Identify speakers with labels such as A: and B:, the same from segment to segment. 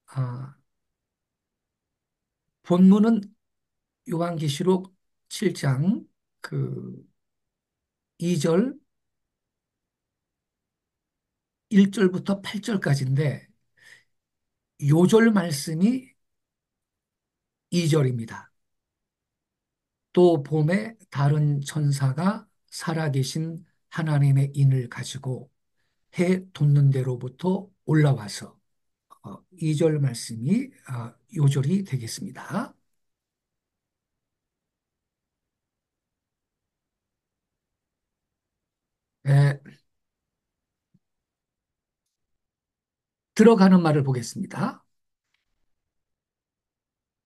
A: 아, 본문은 요한계시록 7장 그 2절, 1절부터 8절까지인데 요절 말씀이 2절입니다. 또 봄에 다른 천사가 살아계신 하나님의 인을 가지고 해 돋는 데로부터 올라와서 2절 말씀이 요절이 되겠습니다. 에, 들어가는 말을 보겠습니다.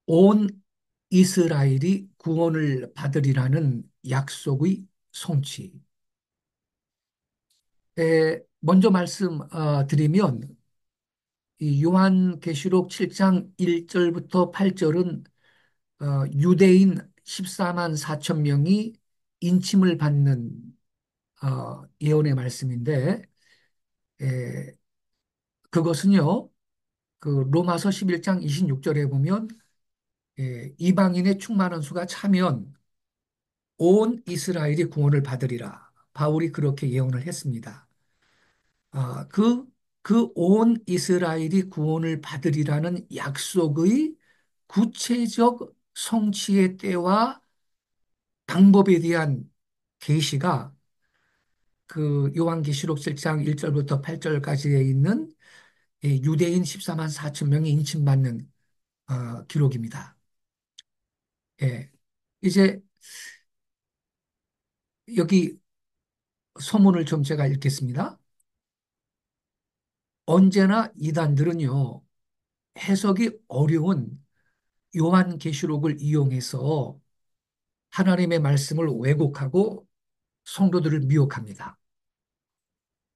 A: 온 이스라엘이 구원을 받으리라는 약속의 성취. 먼저 말씀드리면 이 요한계시록 7장 1절부터 8절은 유대인 14만 4천 명이 인침을 받는 예언의 말씀인데 에, 그것은요 그 로마서 11장 26절에 보면 이방인의 충만한 수가 차면 온 이스라엘이 구원을 받으리라. 바울이 그렇게 예언을 했습니다. 아, 그 온 이스라엘이 구원을 받으리라는 약속의 구체적 성취의 때와 방법에 대한 계시가 그 요한계시록 7장 1절부터 8절까지에 있는 유대인 14만 4천 명이 인침받는 기록입니다. 예. 이제 여기 서문을 좀 제가 읽겠습니다. 언제나 이단들은요, 해석이 어려운 요한계시록을 이용해서 하나님의 말씀을 왜곡하고 성도들을 미혹합니다.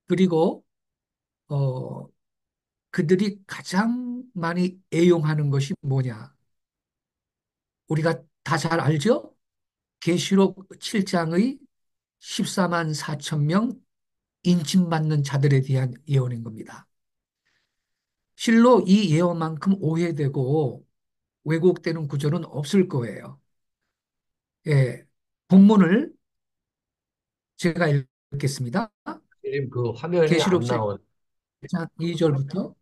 A: 그리고 어, 그들이 가장 많이 애용하는 것이 뭐냐? 우리가 다 잘 알죠? 계시록 7장의 14만 4천 명 인침받는 자들에 대한 예언인 겁니다. 실로 이 예언만큼 오해되고 왜곡되는 구절은 없을 거예요. 예, 본문을 제가 읽겠습니다.
B: 선생님, 그 화면에
A: 계시록
B: 안 나온,
A: 7장 2절부터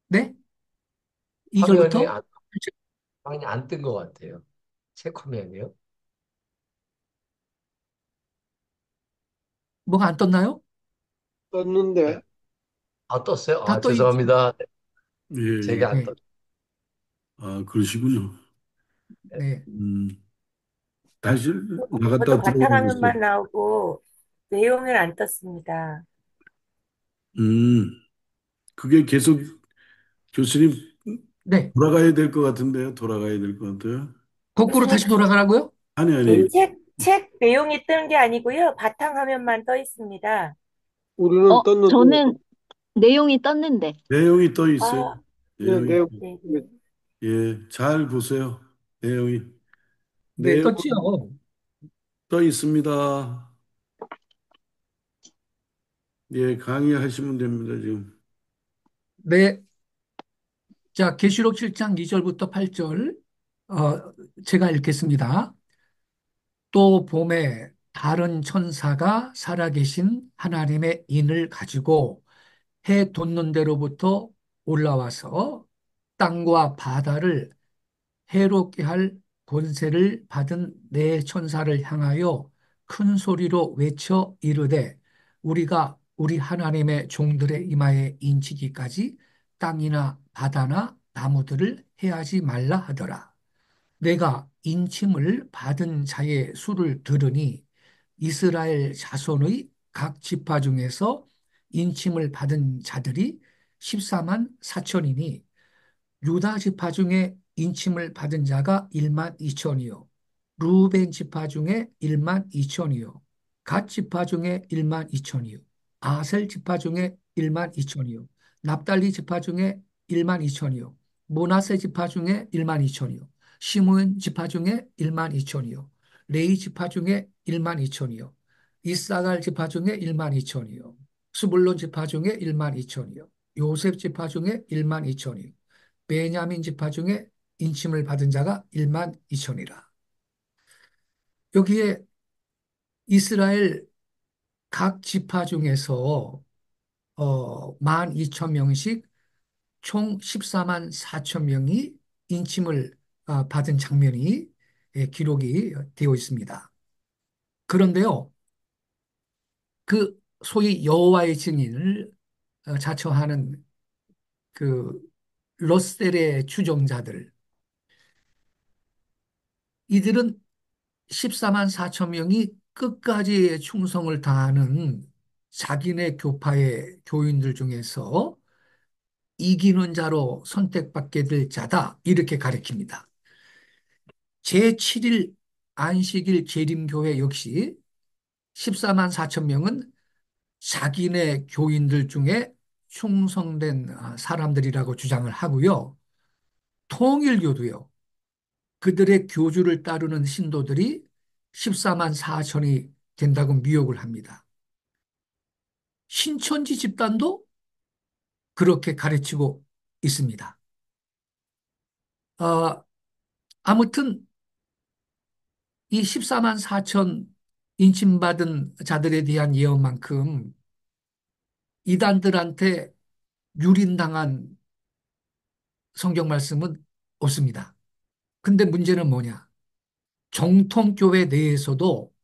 A: 네?
B: 화면에
A: 2절부터
B: 화면이 안 뜬 것 같아요. 책 화면이요.
A: 뭐가 안 떴나요?
B: 네.
C: 떴는데.
B: 떴어요?
A: 다 떠 있죠.
B: 죄송합니다.
D: 예,
B: 제가
D: 예.
B: 안
A: 네,
B: 떴.
D: 아, 그러시군요.
A: 네.
D: 음, 다시
E: 저도
D: 나갔다 들어오고 있어요.
E: 바탕화면만 나오고 내용을 안 떴습니다.
D: 음, 그게 계속 교수님
A: 네.
D: 돌아가야 될 것 같은데요. 돌아가야 될 것 같아요.
A: 거꾸로
E: 교수님,
A: 다시 돌아가라고요?
D: 아니, 아니.
E: 책 내용이 뜨는 게 아니고요. 바탕화면만 떠 있습니다.
C: 우리는 떴는데.
F: 저는 내용이 떴는데.
D: 내용이 떠 있어요.
E: 아,
C: 네,
D: 내용이.
C: 내용. 네,
E: 네네.
D: 예, 잘 보세요. 내용이.
A: 네,
D: 내용은
A: 떴지요.
D: 떠 있습니다. 예, 강의하시면 됩니다, 지금.
A: 네. 자, 계시록 7장 2절부터 8절 제가 읽겠습니다. 또 봄에 다른 천사가 살아계신 하나님의 인을 가지고 해 돋는 데로부터 올라와서 땅과 바다를 해롭게 할 권세를 받은 네 천사를 향하여 큰 소리로 외쳐 이르되 우리가 우리 하나님의 종들의 이마에 인치기까지 땅이나 바다나 나무들을 해하지 말라 하더라. 내가 인침을 받은 자의 수를 들으니 이스라엘 자손의 각 지파 중에서 인침을 받은 자들이 14만 4천이니 유다 지파 중에 인침을 받은 자가 1만 2천이요. 루벤 지파 중에 1만 2천이요. 갓 지파 중에 1만 2천이요. 아셀 지파 중에 1만 2천이요. 납달리 지파 중에 1만 2천이요. 모나세 지파 중에 1만 2천이요. 시므온 지파 중에 1만 2천이요. 레이 지파 중에 1만 2천이요. 이사갈 지파 중에 1만 2천이요. 스불론 지파 중에 1만 2천이요. 요셉 지파 중에 1만 2천이요. 베냐민 지파 중에 인침을 받은 자가 1만 2천이라. 여기에 이스라엘 각 지파 중에서 1만 2천 명씩 총 14만 4천 명이 인침을 받은 장면이 기록이 되어 있습니다. 그런데요, 그 소위 여호와의 증인을 자처하는 그 롯셀의 추종자들, 이들은 14만 4천 명이 끝까지 충성을 다하는 자기네 교파의 교인들 중에서 이기는 자로 선택받게 될 자다, 이렇게 가리킵니다. 제7일 안식일 재림교회 역시 14만 4천 명은 자기네 교인들 중에 충성된 사람들이라고 주장을 하고요. 통일교도요. 그들의 교주를 따르는 신도들이 14만 4천이 된다고 미혹을 합니다. 신천지 집단도 그렇게 가르치고 있습니다. 어, 아무튼 이 14만 4천 인침받은 자들에 대한 예언만큼 이단들한테 유린당한 성경 말씀은 없습니다. 근데 문제는 뭐냐? 정통교회 내에서도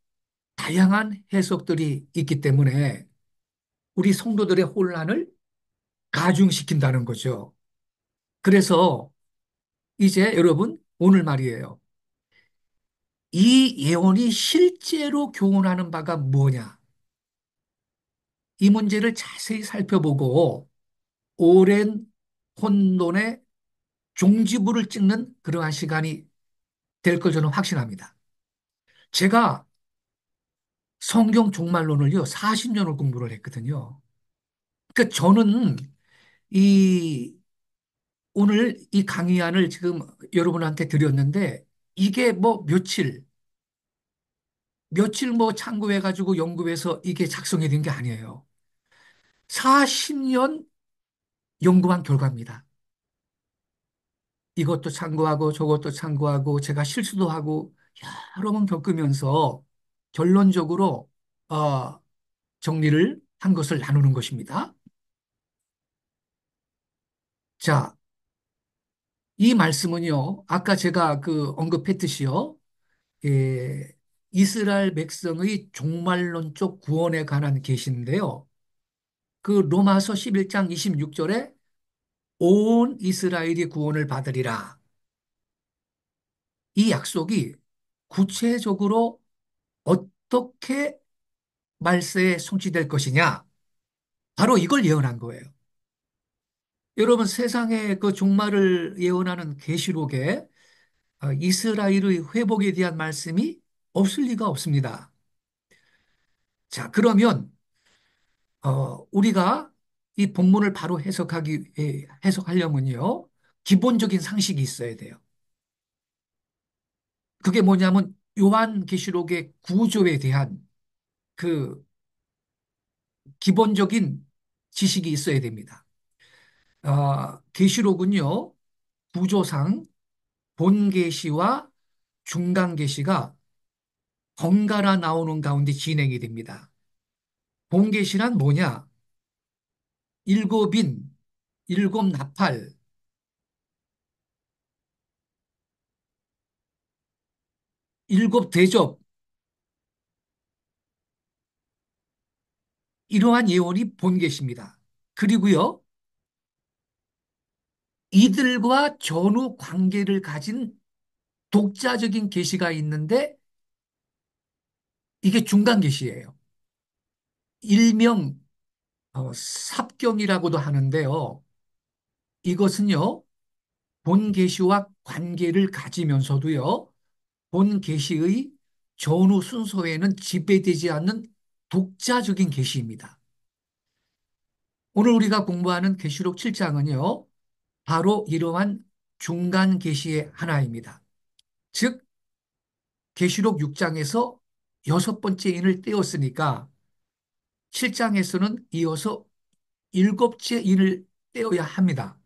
A: 다양한 해석들이 있기 때문에 우리 성도들의 혼란을 가중시킨다는 거죠. 그래서 이제 여러분, 오늘 말이에요. 이 예언이 실제로 교훈하는 바가 뭐냐? 이 문제를 자세히 살펴보고 오랜 혼돈의 종지부를 찍는 그러한 시간이 될 걸 저는 확신합니다. 제가 성경 종말론을요, 40년을 공부를 했거든요. 그러니까 저는 이 오늘 이 강의안을 지금 여러분한테 드렸는데 이게 뭐 며칠 뭐 참고해가지고 연구해서 이게 작성이 된 게 아니에요. 40년 연구한 결과입니다. 이것도 참고하고 저것도 참고하고 제가 실수도 하고 여러 번 겪으면서 결론적으로 어, 정리를 한 것을 나누는 것입니다. 자, 이 말씀은요, 아까 제가 그 언급했듯이요, 예, 이스라엘 백성의 종말론적 구원에 관한 계시인데요. 그 로마서 11장 26절에 온 이스라엘이 구원을 받으리라. 이 약속이 구체적으로 어떻게 말세에 성취될 것이냐? 바로 이걸 예언한 거예요. 여러분, 세상의 그 종말을 예언하는 계시록에 이스라엘의 회복에 대한 말씀이 없을 리가 없습니다. 자, 그러면 우리가 이 본문을 바로 해석하려면요, 기본적인 상식이 있어야 돼요. 그게 뭐냐면 요한계시록의 구조에 대한 그 기본적인 지식이 있어야 됩니다. 계시록은요, 구조상 본계시와 중간계시가 번갈아 나오는 가운데 진행이 됩니다. 본계시란 뭐냐? 일곱인, 일곱 나팔, 일곱 대접, 이러한 예언이 본계시입니다. 그리고요, 이들과 전후 관계를 가진 독자적인 계시가 있는데 이게 중간 계시예요. 일명 삽경이라고도 하는데요. 이것은요, 본 계시와 관계를 가지면서도요, 본 계시의 전후 순서에는 지배되지 않는 독자적인 계시입니다. 오늘 우리가 공부하는 계시록 7장은요, 바로 이러한 중간 계시의 하나입니다. 즉, 계시록 6장에서 여섯 번째 인을 떼었으니까 7장에서는 이어서 일곱째 인을 떼어야 합니다.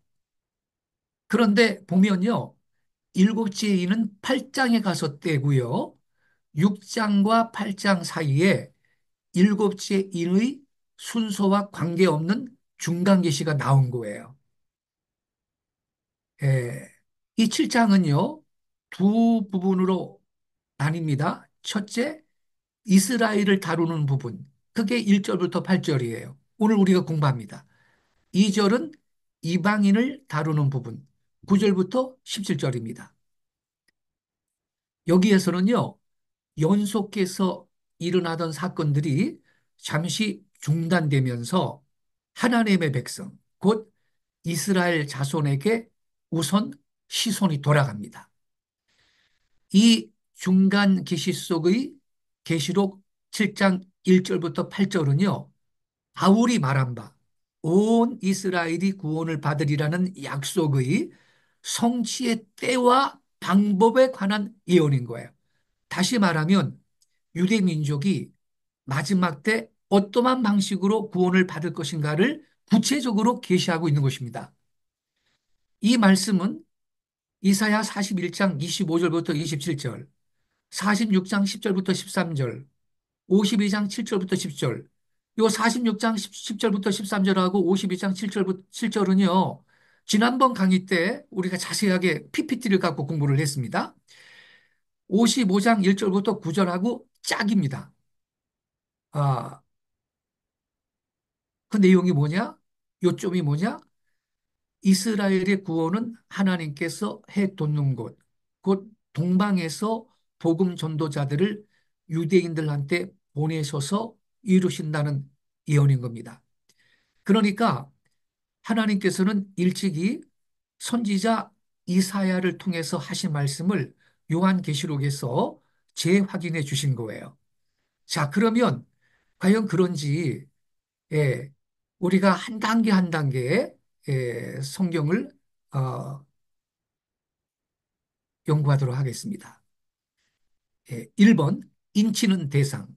A: 그런데 보면요. 일곱째 인은 8장에 가서 떼고요. 6장과 8장 사이에 일곱째 인의 순서와 관계없는 중간 계시가 나온 거예요. 예, 이 7장은요, 두 부분으로 나뉩니다. 첫째, 이스라엘을 다루는 부분. 그게 1절부터 8절이에요. 오늘 우리가 공부합니다. 2절은 이방인을 다루는 부분. 9절부터 17절입니다. 여기에서는요, 연속해서 일어나던 사건들이 잠시 중단되면서 하나님의 백성, 곧 이스라엘 자손에게 우선 시선이 돌아갑니다. 이 중간 계시 속의 계시록 7장 1절부터 8절은요, 바울이 말한 바, 온 이스라엘이 구원을 받으리라는 약속의 성취의 때와 방법에 관한 예언인 거예요. 다시 말하면 유대 민족이 마지막 때 어떠한 방식으로 구원을 받을 것인가를 구체적으로 계시하고 있는 것입니다. 이 말씀은 이사야 41장 25절부터 27절, 46장 10절부터 13절, 52장 7절부터 10절, 요 46장 10절부터 13절하고 52장 7절부터 7절은요, 지난번 강의 때 우리가 자세하게 PPT를 갖고 공부를 했습니다. 55장 1절부터 9절하고 짝입니다. 아, 그 내용이 뭐냐? 요점이 뭐냐? 이스라엘의 구원은 하나님께서 해 돋는 곳, 곧 동방에서 복음 전도자들을 유대인들한테 보내셔서 이루신다는 예언인 겁니다. 그러니까 하나님께서는 일찍이 선지자 이사야를 통해서 하신 말씀을 요한계시록에서 재확인해 주신 거예요. 자, 그러면 과연 그런지, 예, 우리가 한 단계 한 단계 성경을 어, 연구하도록 하겠습니다. 1번 인치는 대상.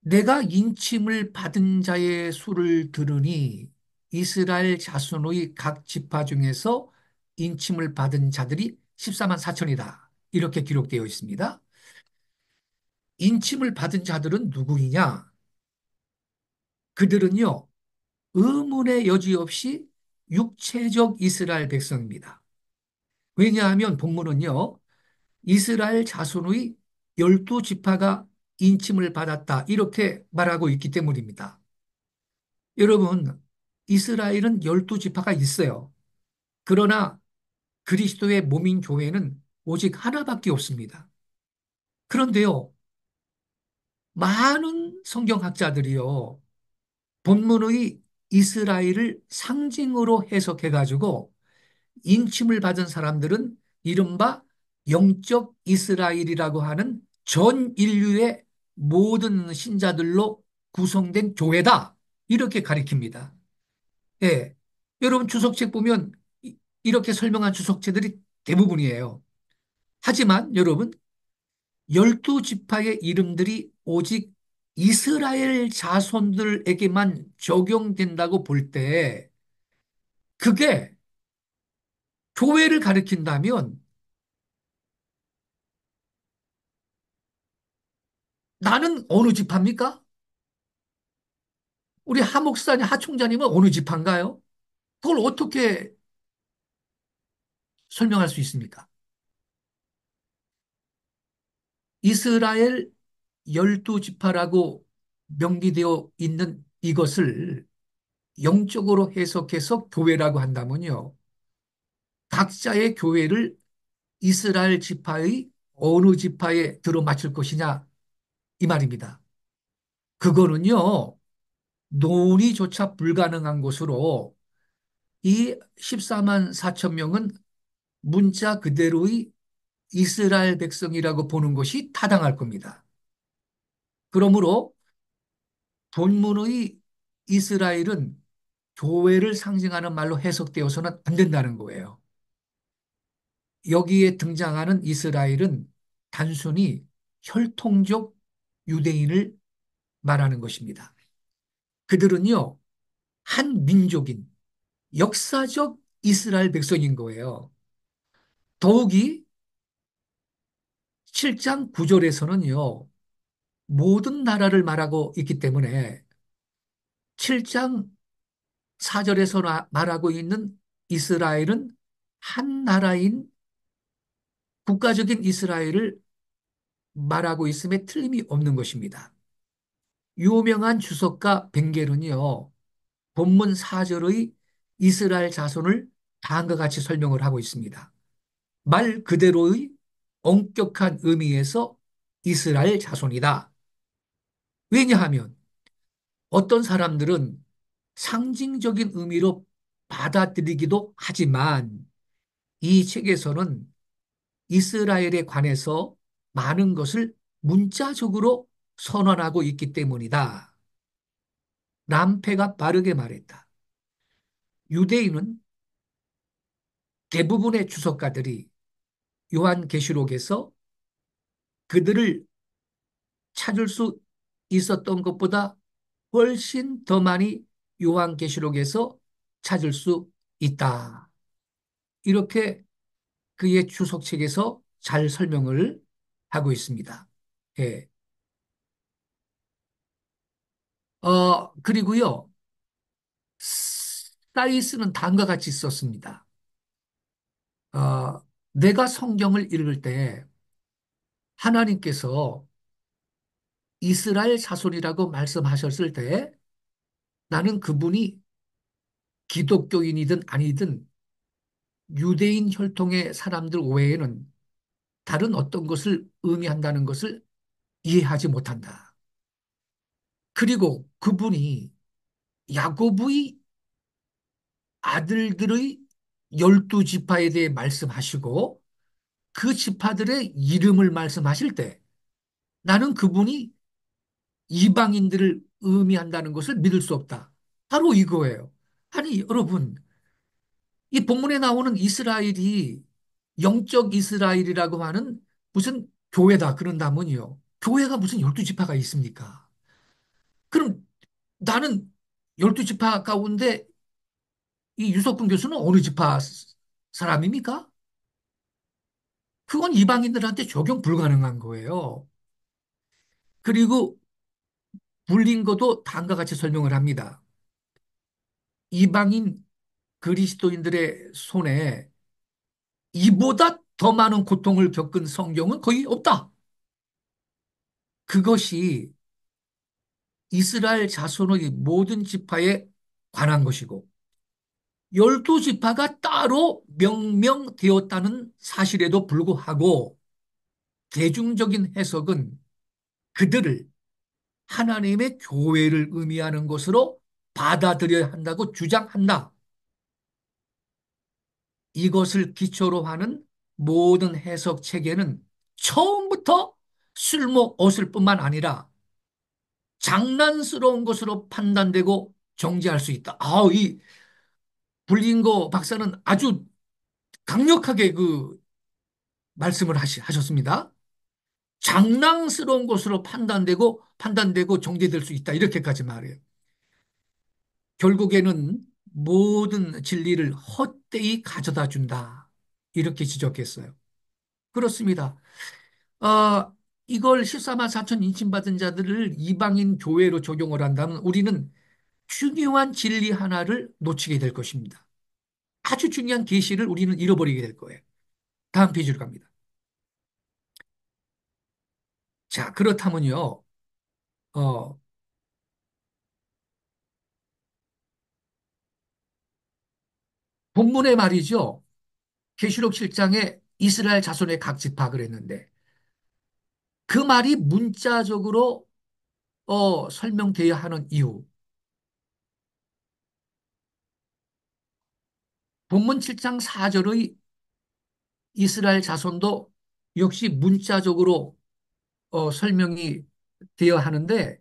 A: 내가 인침을 받은 자의 수를 들으니 이스라엘 자손의 각 지파 중에서 인침을 받은 자들이 14만 4천이다. 이렇게 기록되어 있습니다. 인침을 받은 자들은 누구이냐? 그들은요, 의문의 여지 없이 육체적 이스라엘 백성입니다. 왜냐하면 본문은요, 이스라엘 자손의 12지파가 인침을 받았다. 이렇게 말하고 있기 때문입니다. 여러분, 이스라엘은 12지파가 있어요. 그러나 그리스도의 몸인 교회는 오직 하나밖에 없습니다. 그런데요, 많은 성경학자들이요, 본문의 이스라엘을 상징으로 해석해가지고 인침을 받은 사람들은 이른바 영적 이스라엘이라고 하는 전 인류의 모든 신자들로 구성된 교회다. 이렇게 가리킵니다. 예. 여러분 주석책 보면 이렇게 설명한 주석책들이 대부분이에요. 하지만 여러분, 12지파의 이름들이 오직 이스라엘 자손들에게만 적용된다고 볼 때 그게 교회를 가리킨다면 나는 어느 지파입니까? 우리 하 목사님, 하 총장님은 어느 지파인가요? 그걸 어떻게 설명할 수 있습니까? 이스라엘 12지파라고 명기되어 있는 이것을 영적으로 해석해서 교회라고 한다면요. 각자의 교회를 이스라엘 지파의 어느 지파에 들어맞출 것이냐 이 말입니다. 그거는요. 논의조차 불가능한 것으로 이 14만 4천 명은 문자 그대로의 이스라엘 백성이라고 보는 것이 타당할 겁니다. 그러므로 본문의 이스라엘은 교회를 상징하는 말로 해석되어서는 안 된다는 거예요. 여기에 등장하는 이스라엘은 단순히 혈통적 유대인을 말하는 것입니다. 그들은요, 한 민족인 역사적 이스라엘 백성인 거예요. 더욱이 7장 9절에서는요, 모든 나라를 말하고 있기 때문에 7장 4절에서 말하고 있는 이스라엘은 한 나라인 국가적인 이스라엘을 말하고 있음에 틀림이 없는 것입니다. 유명한 주석가 벵겔은요, 본문 4절의 이스라엘 자손을 다음과 같이 설명을 하고 있습니다. 말 그대로의 엄격한 의미에서 이스라엘 자손이다. 왜냐하면 어떤 사람들은 상징적인 의미로 받아들이기도 하지만 이 책에서는 이스라엘에 관해서 많은 것을 문자적으로 선언하고 있기 때문이다. 람페가 빠르게 말했다. 유대인은 대부분의 주석가들이 요한계시록에서 그들을 찾을 수 있었던 것보다 훨씬 더 많이 요한계시록에서 찾을 수 있다. 이렇게 그의 주석책에서 잘 설명을 하고 있습니다. 예. 그리고요, 사이스는 다음과 같이 썼습니다. 내가 성경을 읽을 때 하나님께서 이스라엘 자손이라고 말씀하셨을 때 나는 그분이 기독교인이든 아니든 유대인 혈통의 사람들 외에는 다른 어떤 것을 의미한다는 것을 이해하지 못한다. 그리고 그분이 야고보의 아들들의 12지파에 대해 말씀하시고 그 지파들의 이름을 말씀하실 때 나는 그분이 이방인들을 의미한다는 것을 믿을 수 없다. 바로 이거예요. 아니, 여러분, 이 본문에 나오는 이스라엘이 영적 이스라엘이라고 하는 무슨 교회다 그런다면요. 교회가 무슨 12지파가 있습니까? 그럼 나는 12지파 가운데 이 유석근 교수는 어느 지파 사람입니까? 그건 이방인들한테 적용 불가능한 거예요. 그리고 불린 것도 다음과 같이 설명을 합니다. 이방인 그리스도인들의 손에 이보다 더 많은 고통을 겪은 성경은 거의 없다. 그것이 이스라엘 자손의 모든 지파에 관한 것이고 12지파가 따로 명명되었다는 사실에도 불구하고 대중적인 해석은 그들을 하나님의 교회를 의미하는 것으로 받아들여야 한다고 주장한다. 이것을 기초로 하는 모든 해석 체계는 처음부터 쓸모 없을 뿐만 아니라 장난스러운 것으로 판단되고 정죄할 수 있다. 이 불린거 박사는 아주 강력하게 그 말씀을 하셨습니다. 장난스러운 것으로 판단되고 정죄될 수 있다. 이렇게까지 말해요. 결국에는 모든 진리를 헛되이 가져다 준다. 이렇게 지적했어요. 그렇습니다. 어, 이걸 14만 4천 인침받은 자들을 이방인 교회로 적용을 한다면 우리는 중요한 진리 하나를 놓치게 될 것입니다. 아주 중요한 계시를 우리는 잃어버리게 될 거예요. 다음 페이지로 갑니다. 자, 그렇다면요. 어, 본문의 말이죠. 계시록 7장에 이스라엘 자손의 각 지파 그랬는데 그 말이 문자적으로 설명되어야 하는 이유. 본문 7장 4절의 이스라엘 자손도 역시 문자적으로 설명이 되어야 하는데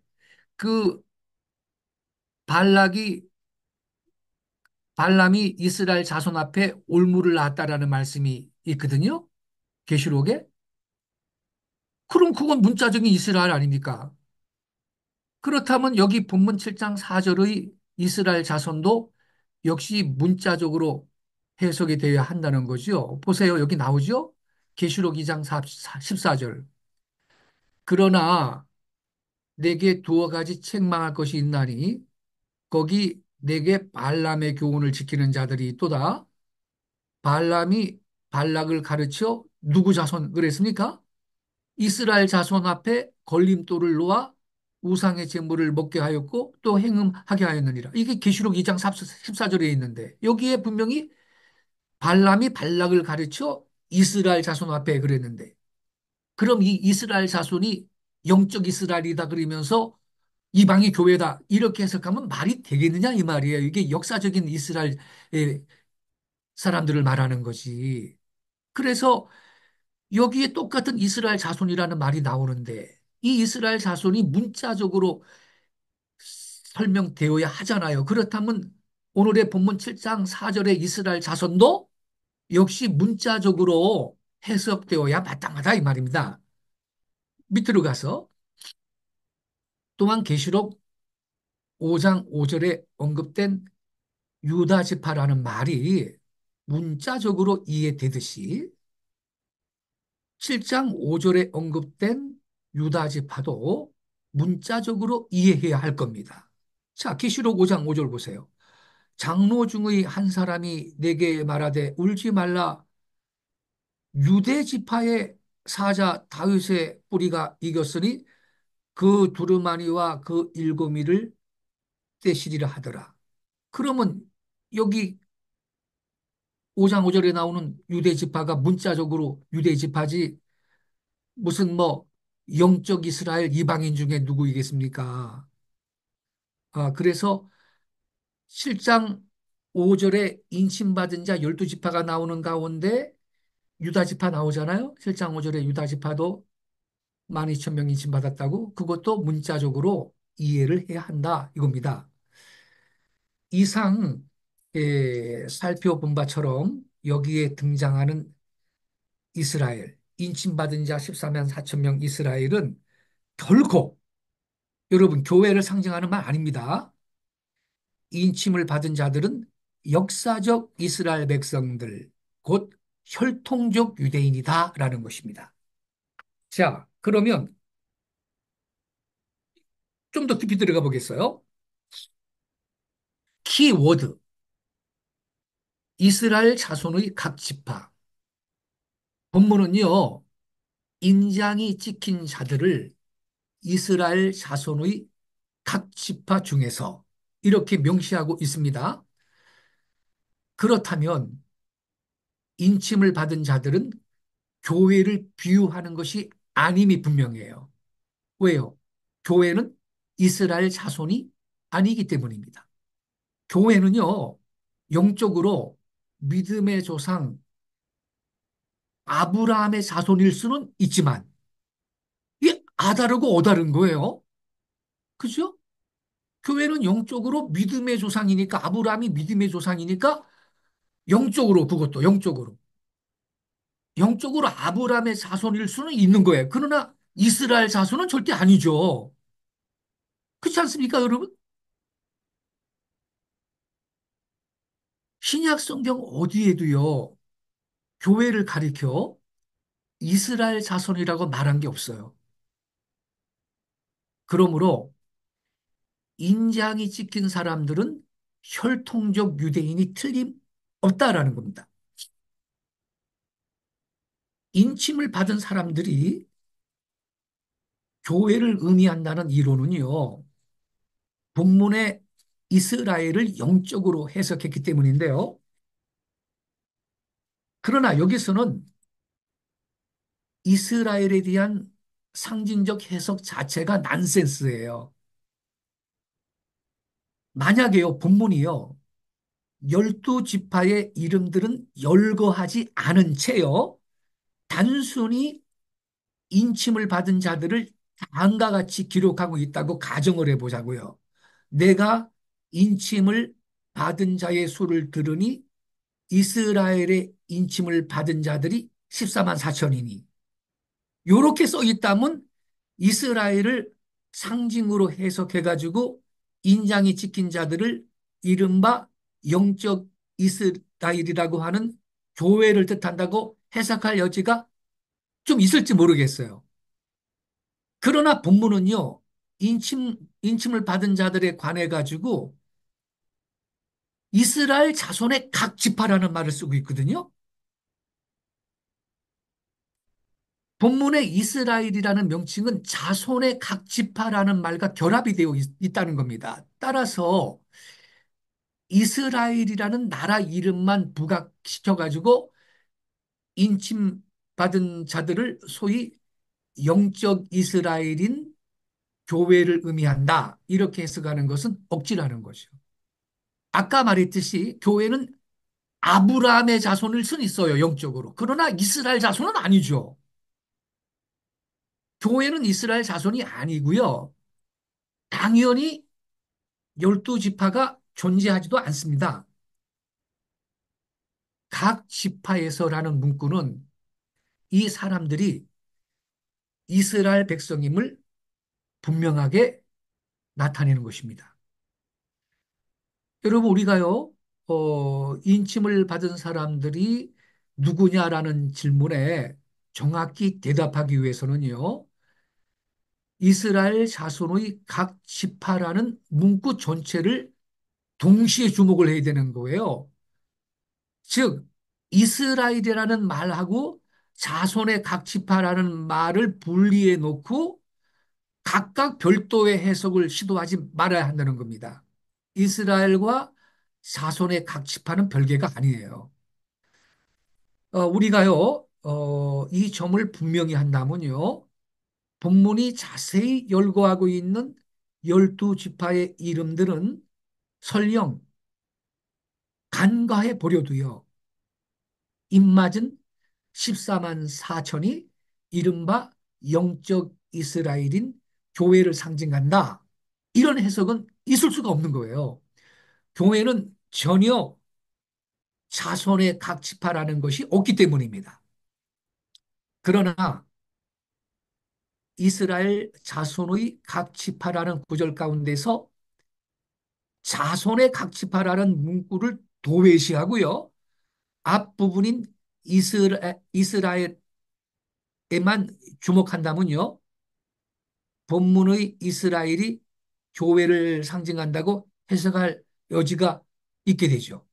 A: 그 발락이 발람이 이스라엘 자손 앞에 올무를 낳았다라는 말씀이 있거든요. 계시록에. 그럼 그건 문자적인 이스라엘 아닙니까? 그렇다면 여기 본문 7장 4절의 이스라엘 자손도 역시 문자적으로 해석이 되어야 한다는 거죠. 보세요. 여기 나오죠? 계시록 2장 14절. 그러나 내게 두어 가지 책망할 것이 있나니 거기 내게 발람의 교훈을 지키는 자들이 있도다. 발람이 발락을 가르쳐 누구 자손 그랬습니까? 이스라엘 자손 앞에 걸림돌을 놓아 우상의 제물을 먹게 하였고 또 행음하게 하였느니라. 이게 계시록 2장 14절에 있는데 여기에 분명히 발람이 발락을 가르쳐 이스라엘 자손 앞에 그랬는데 그럼 이 이스라엘 자손이 영적 이스라엘이다 그러면서 이방이 교회다 이렇게 해석하면 말이 되겠느냐 이 말이에요. 이게 역사적인 이스라엘 사람들을 말하는 거지. 그래서 여기에 똑같은 이스라엘 자손이라는 말이 나오는데 이 이스라엘 자손이 문자적으로 설명되어야 하잖아요. 그렇다면 오늘의 본문 7장 4절의 이스라엘 자손도 역시 문자적으로 해석되어야 마땅하다 이 말입니다. 밑으로 가서 또한 계시록 5장 5절에 언급된 유다 지파라는 말이 문자적으로 이해되듯이 7장 5절에 언급된 유다 지파도 문자적으로 이해해야 할 겁니다. 자, 계시록 5장 5절 보세요. 장로 중의 한 사람이 내게 말하되 울지 말라 유대 지파의 사자 다윗의 뿌리가 이겼으니 그 두루마리와 그 일곱이를 떼시리라 하더라. 그러면 여기 5장 5절에 나오는 유대 지파가 문자적으로 유대 지파지 무슨 뭐 영적 이스라엘 이방인 중에 누구이겠습니까? 그래서 7장 5절에 인침받은 자 12지파가 나오는 가운데 유다 지파 나오잖아요. 7장 5절에 유다 지파도 12,000명 인침받았다고 그것도 문자적으로 이해를 해야 한다 이겁니다. 이상 살펴본 바처럼 여기에 등장하는 이스라엘, 인침받은 자 14만 4천 명 이스라엘은 결코 여러분 교회를 상징하는 말 아닙니다. 인침을 받은 자들은 역사적 이스라엘 백성들, 곧 혈통적 유대인이다라는 것입니다. 자, 그러면 좀 더 깊이 들어가 보겠어요. 키워드, 이스라엘 자손의 각 지파. 본문은요, 인장이 찍힌 자들을 이스라엘 자손의 각 지파 중에서 이렇게 명시하고 있습니다. 그렇다면 인침을 받은 자들은 교회를 비유하는 것이 아님이 분명해요. 왜요? 교회는 이스라엘 자손이 아니기 때문입니다. 교회는요, 영적으로 믿음의 조상 아브라함의 자손일 수는 있지만 이게 아다르고 어다른 거예요. 그죠? 교회는 영적으로 믿음의 조상이니까 아브라함이 믿음의 조상이니까 영적으로 그것도 영적으로 아브라함의 자손일 수는 있는 거예요. 그러나 이스라엘 자손은 절대 아니죠. 그렇지 않습니까, 여러분? 신약 성경 어디에도요, 교회를 가리켜 이스라엘 자손이라고 말한 게 없어요. 그러므로 인장이 찍힌 사람들은 혈통적 유대인이 틀림없다라는 겁니다. 인침을 받은 사람들이 교회를 의미한다는 이론은요, 본문의 이스라엘을 영적으로 해석했기 때문인데요. 그러나 여기서는 이스라엘에 대한 상징적 해석 자체가 난센스예요. 만약에요, 본문이요, 12지파의 이름들은 열거하지 않은 채요, 단순히 인침을 받은 자들을 다음과 같이 기록하고 있다고 가정을 해보자고요. 내가 인침을 받은 자의 수를 들으니 이스라엘의 인침을 받은 자들이 14만 4천이니 이렇게 써 있다면 이스라엘을 상징으로 해석해가지고 인장이 찍힌 자들을 이른바 영적 이스라엘이라고 하는 교회를 뜻한다고 해석할 여지가 좀 있을지 모르겠어요. 그러나 본문은요, 인침을 받은 자들에 관해 가지고 이스라엘 자손의 각 지파라는 말을 쓰고 있거든요. 본문의 이스라엘이라는 명칭은 자손의 각 지파라는 말과 결합이 되어 있다는 겁니다. 따라서 이스라엘이라는 나라 이름만 부각시켜가지고 인침받은 자들을 소위 영적 이스라엘인 교회를 의미한다. 이렇게 해석하는 것은 억지라는 거죠. 아까 말했듯이 교회는 아브라함의 자손을 순 있어요, 영적으로. 그러나 이스라엘 자손은 아니죠. 교회는 이스라엘 자손이 아니고요. 당연히 12지파가 존재하지도 않습니다. 각 지파에서라는 문구는 이 사람들이 이스라엘 백성임을 분명하게 나타내는 것입니다. 여러분, 우리가요, 인침을 받은 사람들이 누구냐라는 질문에 정확히 대답하기 위해서는요, 이스라엘 자손의 각 지파라는 문구 전체를 동시에 주목을 해야 되는 거예요. 즉, 이스라엘이라는 말하고 자손의 각 지파라는 말을 분리해 놓고 각각 별도의 해석을 시도하지 말아야 한다는 겁니다. 이스라엘과 자손의 각 지파는 별개가 아니에요. 우리가요, 이 점을 분명히 한다면요, 본문이 자세히 열거하고 있는 12지파의 이름들은 설령 간과해 버려도요, 입맞은 14만 4천이 이른바 영적 이스라엘인 교회를 상징한다. 이런 해석은 있을 수가 없는 거예요. 교회는 전혀 자손의 각 지파라는 것이 없기 때문입니다. 그러나 이스라엘 자손의 각 지파라는 구절 가운데서 자손의 각 지파라는 문구를 도외시하고요. 앞부분인 이스라엘에만 주목한다면요. 본문의 이스라엘이 교회를 상징한다고 해석할 여지가 있게 되죠.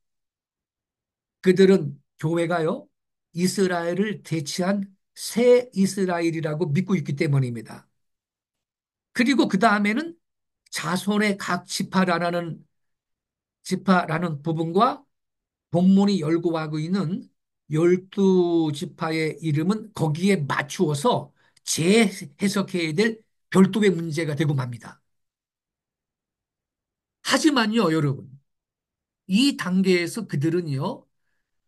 A: 그들은 교회가요, 이스라엘을 대체한 새 이스라엘이라고 믿고 있기 때문입니다. 그리고 그 다음에는 자손의 각 지파라는 부분과 본문이 열거하고 있는 12지파의 이름은 거기에 맞추어서 재해석해야 될 별도의 문제가 되고 맙니다. 하지만요, 여러분, 이 단계에서 그들은요,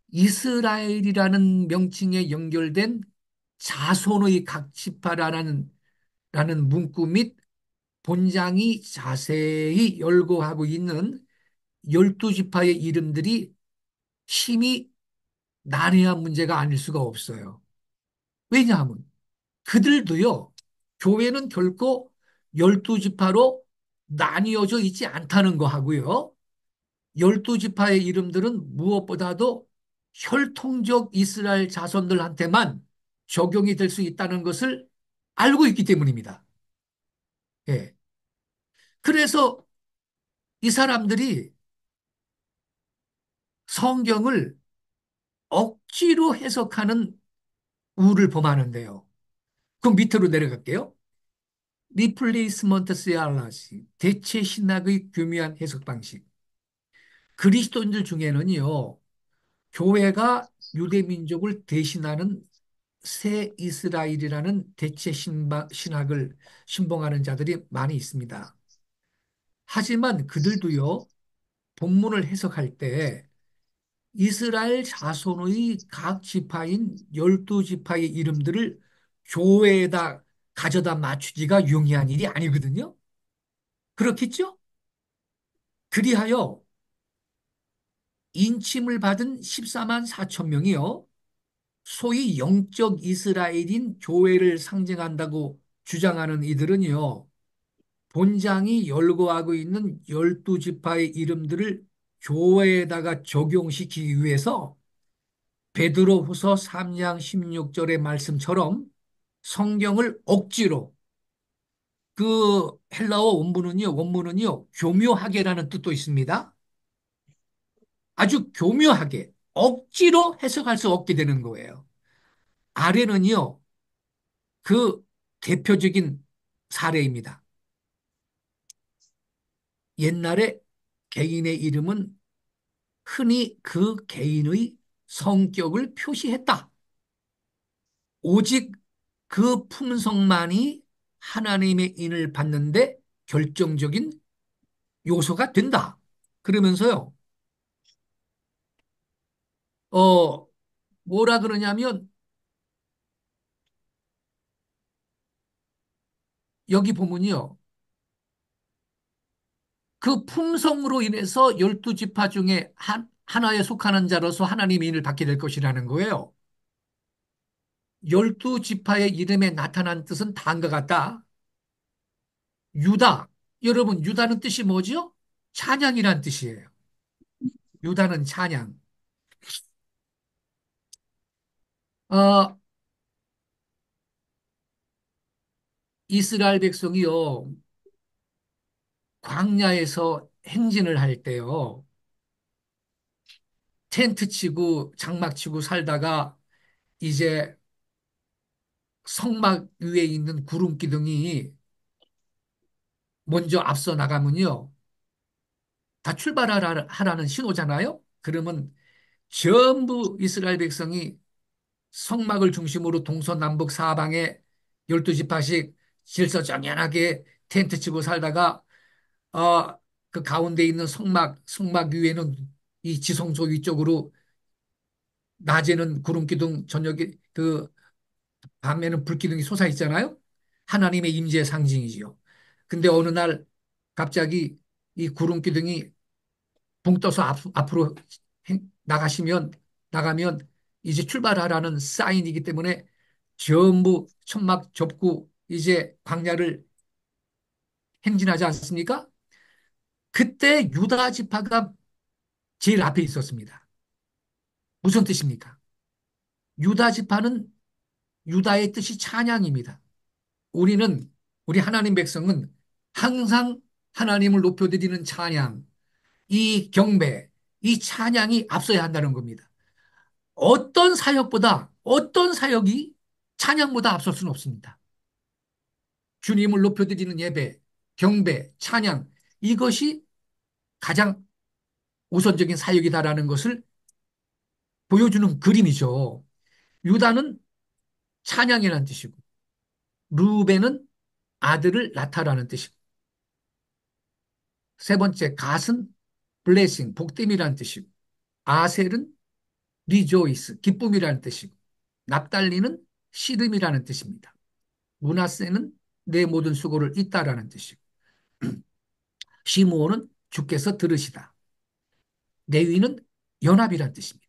A: 이스라엘이라는 명칭에 연결된 자손의 각 지파라는 문구 및 본장이 자세히 열거하고 있는 12지파의 이름들이 심히 난해한 문제가 아닐 수가 없어요. 왜냐하면 그들도요, 교회는 결코 12지파로 나뉘어져 있지 않다는 거 하고요. 12지파의 이름들은 무엇보다도 혈통적 이스라엘 자손들한테만 적용이 될 수 있다는 것을 알고 있기 때문입니다. 예. 그래서 이 사람들이 성경을 억지로 해석하는 우를 범하는데요. 그럼 밑으로 내려갈게요. 리플레이스먼트 세알라시, 대체 신학의 교묘한 해석 방식. 그리스도인들 중에는요, 교회가 유대 민족을 대신하는 새 이스라엘이라는 대체 신학을 신봉하는 자들이 많이 있습니다. 하지만 그들도요, 본문을 해석할 때 이스라엘 자손의 각 지파인 12지파의 이름들을 교회에다 가져다 맞추기가 용이한 일이 아니거든요. 그렇겠죠? 그리하여 인침을 받은 14만 4천 명이요, 소위 영적 이스라엘인 교회를 상징한다고 주장하는 이들은요, 본장이 열거하고 있는 12지파의 이름들을 교회에다가 적용시키기 위해서 베드로후서 3장 16절의 말씀처럼 성경을 억지로 그 헬라어 원문은요 교묘하게라는 뜻도 있습니다. 아주 교묘하게 억지로 해석할 수 없게 되는 거예요. 아래는요 그 대표적인 사례입니다. 옛날에 개인의 이름은 흔히 그 개인의 성격을 표시했다. 오직 그 품성만이 하나님의 인을 받는데 결정적인 요소가 된다. 그러면서요, 어, 뭐라 그러냐면, 여기 보면요, 그 품성으로 인해서 12지파 중에 하나에 속하는 자로서 하나님의 인을 받게 될 것이라는 거예요. 12지파의 이름에 나타난 뜻은 다음과 같다. 유다. 여러분, 유다는 뜻이 뭐죠? 찬양이란 뜻이에요. 유다는 찬양. 어, 이스라엘 백성이요, 광야에서 행진을 할 때요, 텐트 치고 장막 치고 살다가 이제 성막 위에 있는 구름 기둥이 먼저 앞서 나가면요, 다 출발하라는 신호잖아요? 그러면 전부 이스라엘 백성이 성막을 중심으로 동서남북 사방에 12지파씩 질서정연하게 텐트 치고 살다가 그 가운데 있는 성막 위에는 이 지성소 위쪽으로 낮에는 구름기둥, 저녁에 그 밤에는 불기둥이 솟아 있잖아요. 하나님의 임재의 상징이지요. 근데 어느 날 갑자기 이 구름기둥이 붕 떠서 앞으로 나가면 이제 출발하라는 사인이기 때문에 전부 천막 접고 이제 광야를 행진하지 않습니까? 그때 유다 지파가 제일 앞에 있었습니다. 무슨 뜻입니까? 유다 지파는 유다의 뜻이 찬양입니다. 우리는 우리 하나님 백성은 항상 하나님을 높여드리는 찬양, 이 경배, 이 찬양이 앞서야 한다는 겁니다. 어떤 사역이 찬양보다 앞설 수는 없습니다. 주님을 높여드리는 예배, 경배, 찬양, 이것이 가장 우선적인 사역이다라는 것을 보여주는 그림이죠. 유다는 찬양이라는 뜻이고, 루벤은 아들을 낳다라는 뜻이고, 세 번째 갓은 블레싱, 복됨이라는 뜻이고, 아셀은 리조이스, 기쁨이라는 뜻이고, 납달리는 씨름이라는 뜻입니다. 문하세는 내 모든 수고를 잇다라는 뜻이고, 시므온은 주께서 들으시다. 레위는 연합이란 뜻입니다.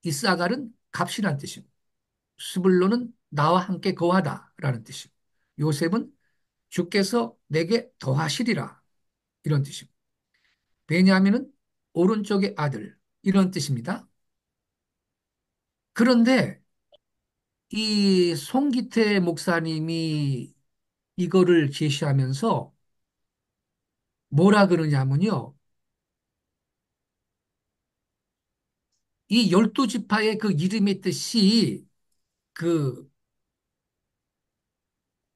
A: 이사갈은 값이란 뜻이고, 스불론은 나와 함께 거하다라는 뜻이고, 요셉은 주께서 내게 더하시리라 이런 뜻이고, 베냐민은 오른쪽의 아들 이런 뜻입니다. 그런데 이 송기태 목사님이 이거를 제시하면서 뭐라 그러냐면요. 이 12지파의 그 이름의 뜻이 그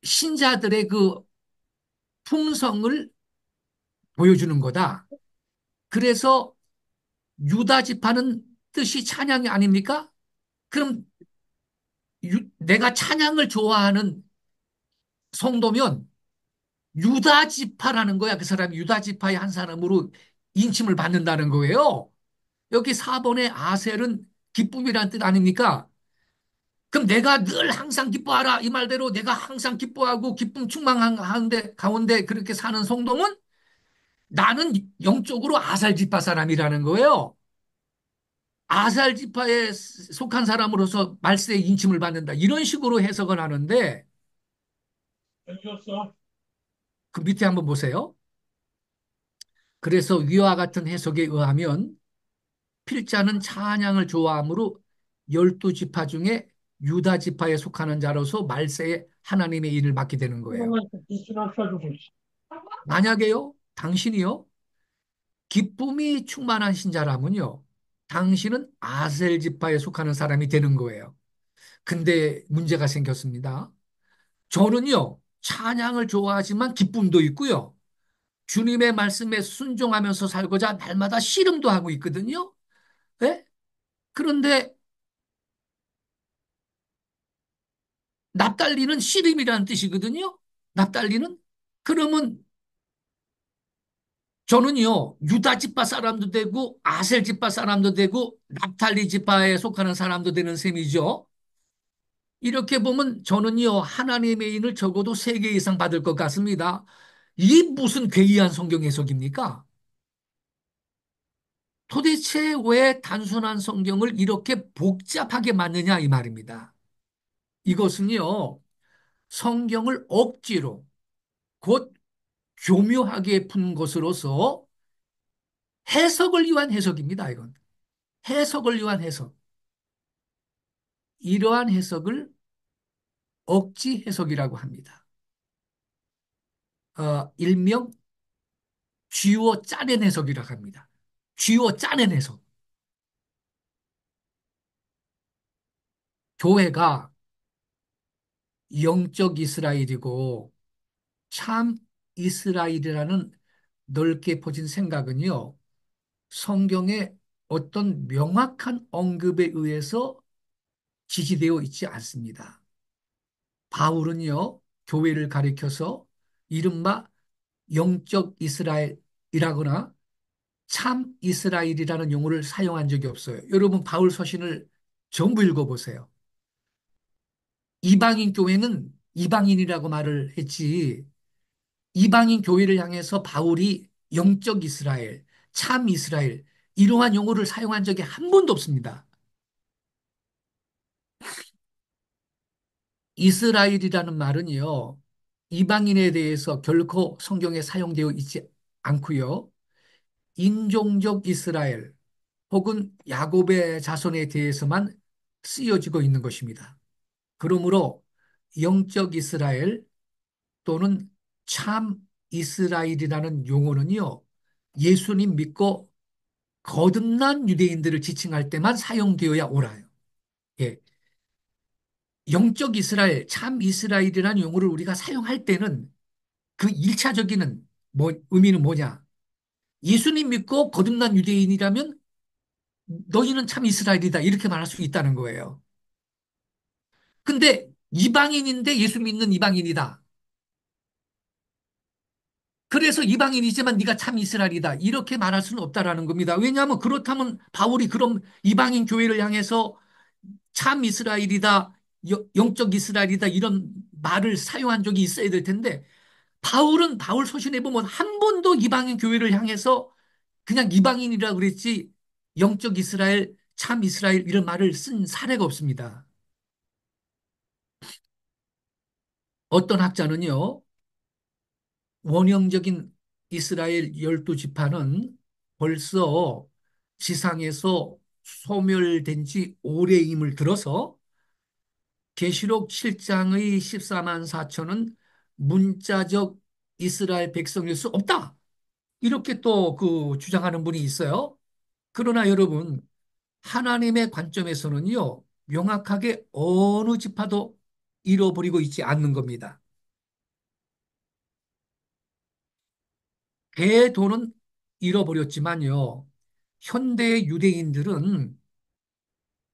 A: 신자들의 그 품성을 보여주는 거다. 그래서 유다 지파는 뜻이 찬양이 아닙니까? 그럼 내가 찬양을 좋아하는 성도면 유다 지파라는 거야. 그 사람이 유다 지파의 한 사람으로 인침을 받는다는 거예요. 여기 4번의 아셀은 기쁨이라는 뜻 아닙니까? 그럼 내가 늘 항상 기뻐하라 이 말대로 내가 항상 기뻐하고 기쁨 충만한 가운데 그렇게 사는 성도는 나는 영적으로 아살 지파 사람이라는 거예요. 아살 지파에 속한 사람으로서 말세의 인침을 받는다. 이런 식으로 해석을 하는데 그 밑에 한번 보세요. 그래서 위와 같은 해석에 의하면 필자는 찬양을 좋아하므로 12지파 중에 유다 지파에 속하는 자로서 말세에 하나님의 일을 맡게 되는 거예요. 만약에요, 당신이요, 기쁨이 충만하신 자라면요, 당신은 아셀 지파에 속하는 사람이 되는 거예요. 근데 문제가 생겼습니다. 저는요, 찬양을 좋아하지만 기쁨도 있고요. 주님의 말씀에 순종하면서 살고자 날마다 씨름도 하고 있거든요. 예? 그런데 납달리는 씨름이라는 뜻이거든요. 납달리는. 그러면 저는요, 유다 지파 사람도 되고 아셀 지파 사람도 되고 납달리 지파에 속하는 사람도 되는 셈이죠. 이렇게 보면 저는요, 하나님의 인을 적어도 3개 이상 받을 것 같습니다. 이 무슨 괴이한 성경 해석입니까? 도대체 왜 단순한 성경을 이렇게 복잡하게 만드냐 이 말입니다. 이것은요, 성경을 억지로 곧 교묘하게 푼 것으로서 해석을 위한 해석입니다. 이건 해석을 위한 해석. 이러한 해석을 억지 해석이라고 합니다. 일명 쥐어 짜낸 해석이라고 합니다. 쥐어 짜낸 해석. 교회가 영적 이스라엘이고 참 이스라엘이라는 넓게 퍼진 생각은요, 성경의 어떤 명확한 언급에 의해서 지지되어 있지 않습니다. 바울은요, 교회를 가리켜서 이른바 영적 이스라엘이라거나 참 이스라엘이라는 용어를 사용한 적이 없어요. 여러분, 바울 서신을 전부 읽어보세요. 이방인 교회는 이방인이라고 말을 했지, 이방인 교회를 향해서 바울이 영적 이스라엘, 참 이스라엘, 이러한 용어를 사용한 적이 한 번도 없습니다. 이스라엘이라는 말은요, 이방인에 대해서 결코 성경에 사용되어 있지 않고요. 인종적 이스라엘 혹은 야곱의 자손에 대해서만 쓰여지고 있는 것입니다. 그러므로 영적 이스라엘 또는 참 이스라엘이라는 용어는요, 예수님 믿고 거듭난 유대인들을 지칭할 때만 사용되어야 옳아요. 예. 영적 이스라엘, 참 이스라엘이라는 용어를 우리가 사용할 때는 그 1차적인 의미는 뭐냐? 예수님 믿고 거듭난 유대인이라면 너희는 참 이스라엘이다. 이렇게 말할 수 있다는 거예요. 근데 이방인인데 예수 믿는 이방인이다. 그래서 이방인이지만 네가 참 이스라엘이다. 이렇게 말할 수는 없다라는 겁니다. 왜냐하면 그렇다면 바울이 그럼 이방인 교회를 향해서 참 이스라엘이다, 영적 이스라엘이다 이런 말을 사용한 적이 있어야 될 텐데 바울은 바울 서신에 보면 한 번도 이방인 교회를 향해서 그냥 이방인이라 그랬지 영적 이스라엘, 참 이스라엘 이런 말을 쓴 사례가 없습니다. 어떤 학자는요, 원형적인 이스라엘 12지파는 벌써 지상에서 소멸된 지 오래임을 들어서 계시록 7장의 14만 4천은 문자적 이스라엘 백성일 수 없다. 이렇게 또 그 주장하는 분이 있어요. 그러나 여러분, 하나님의 관점에서는요, 명확하게 어느 지파도 잃어버리고 있지 않는 겁니다. 대도는 잃어버렸지만요, 현대 유대인들은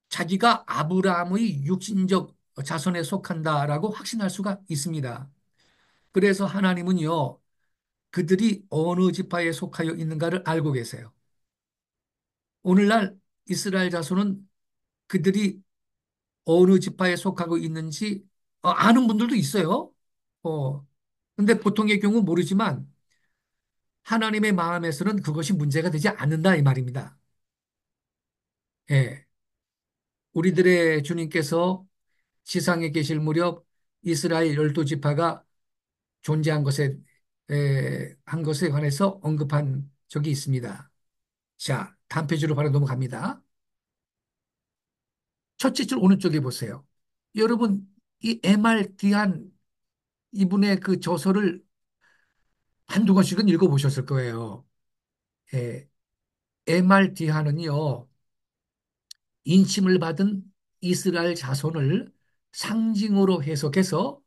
A: 자기가 아브라함의 육신적 자손에 속한다라고 확신할 수가 있습니다. 그래서 하나님은요, 그들이 어느 지파에 속하여 있는가를 알고 계세요. 오늘날 이스라엘 자손은 그들이 어느 지파에 속하고 있는지 아는 분들도 있어요. 어, 근데 보통의 경우 모르지만 하나님의 마음에서는 그것이 문제가 되지 않는다 이 말입니다. 예. 우리들의 주님께서 지상에 계실 무렵 이스라엘 12지파가 존재한 것에 한 것에 관해서 언급한 저기 있습니다. 자, 다음 페이지로 바로 넘어갑니다. 첫째 줄 오른쪽에 보세요. 여러분, 이 MRD한 이분의 그 저서를 한두 권씩은 읽어보셨을 거예요. 예, MRD한은요, 인침을 받은 이스라엘 자손을 상징으로 해석해서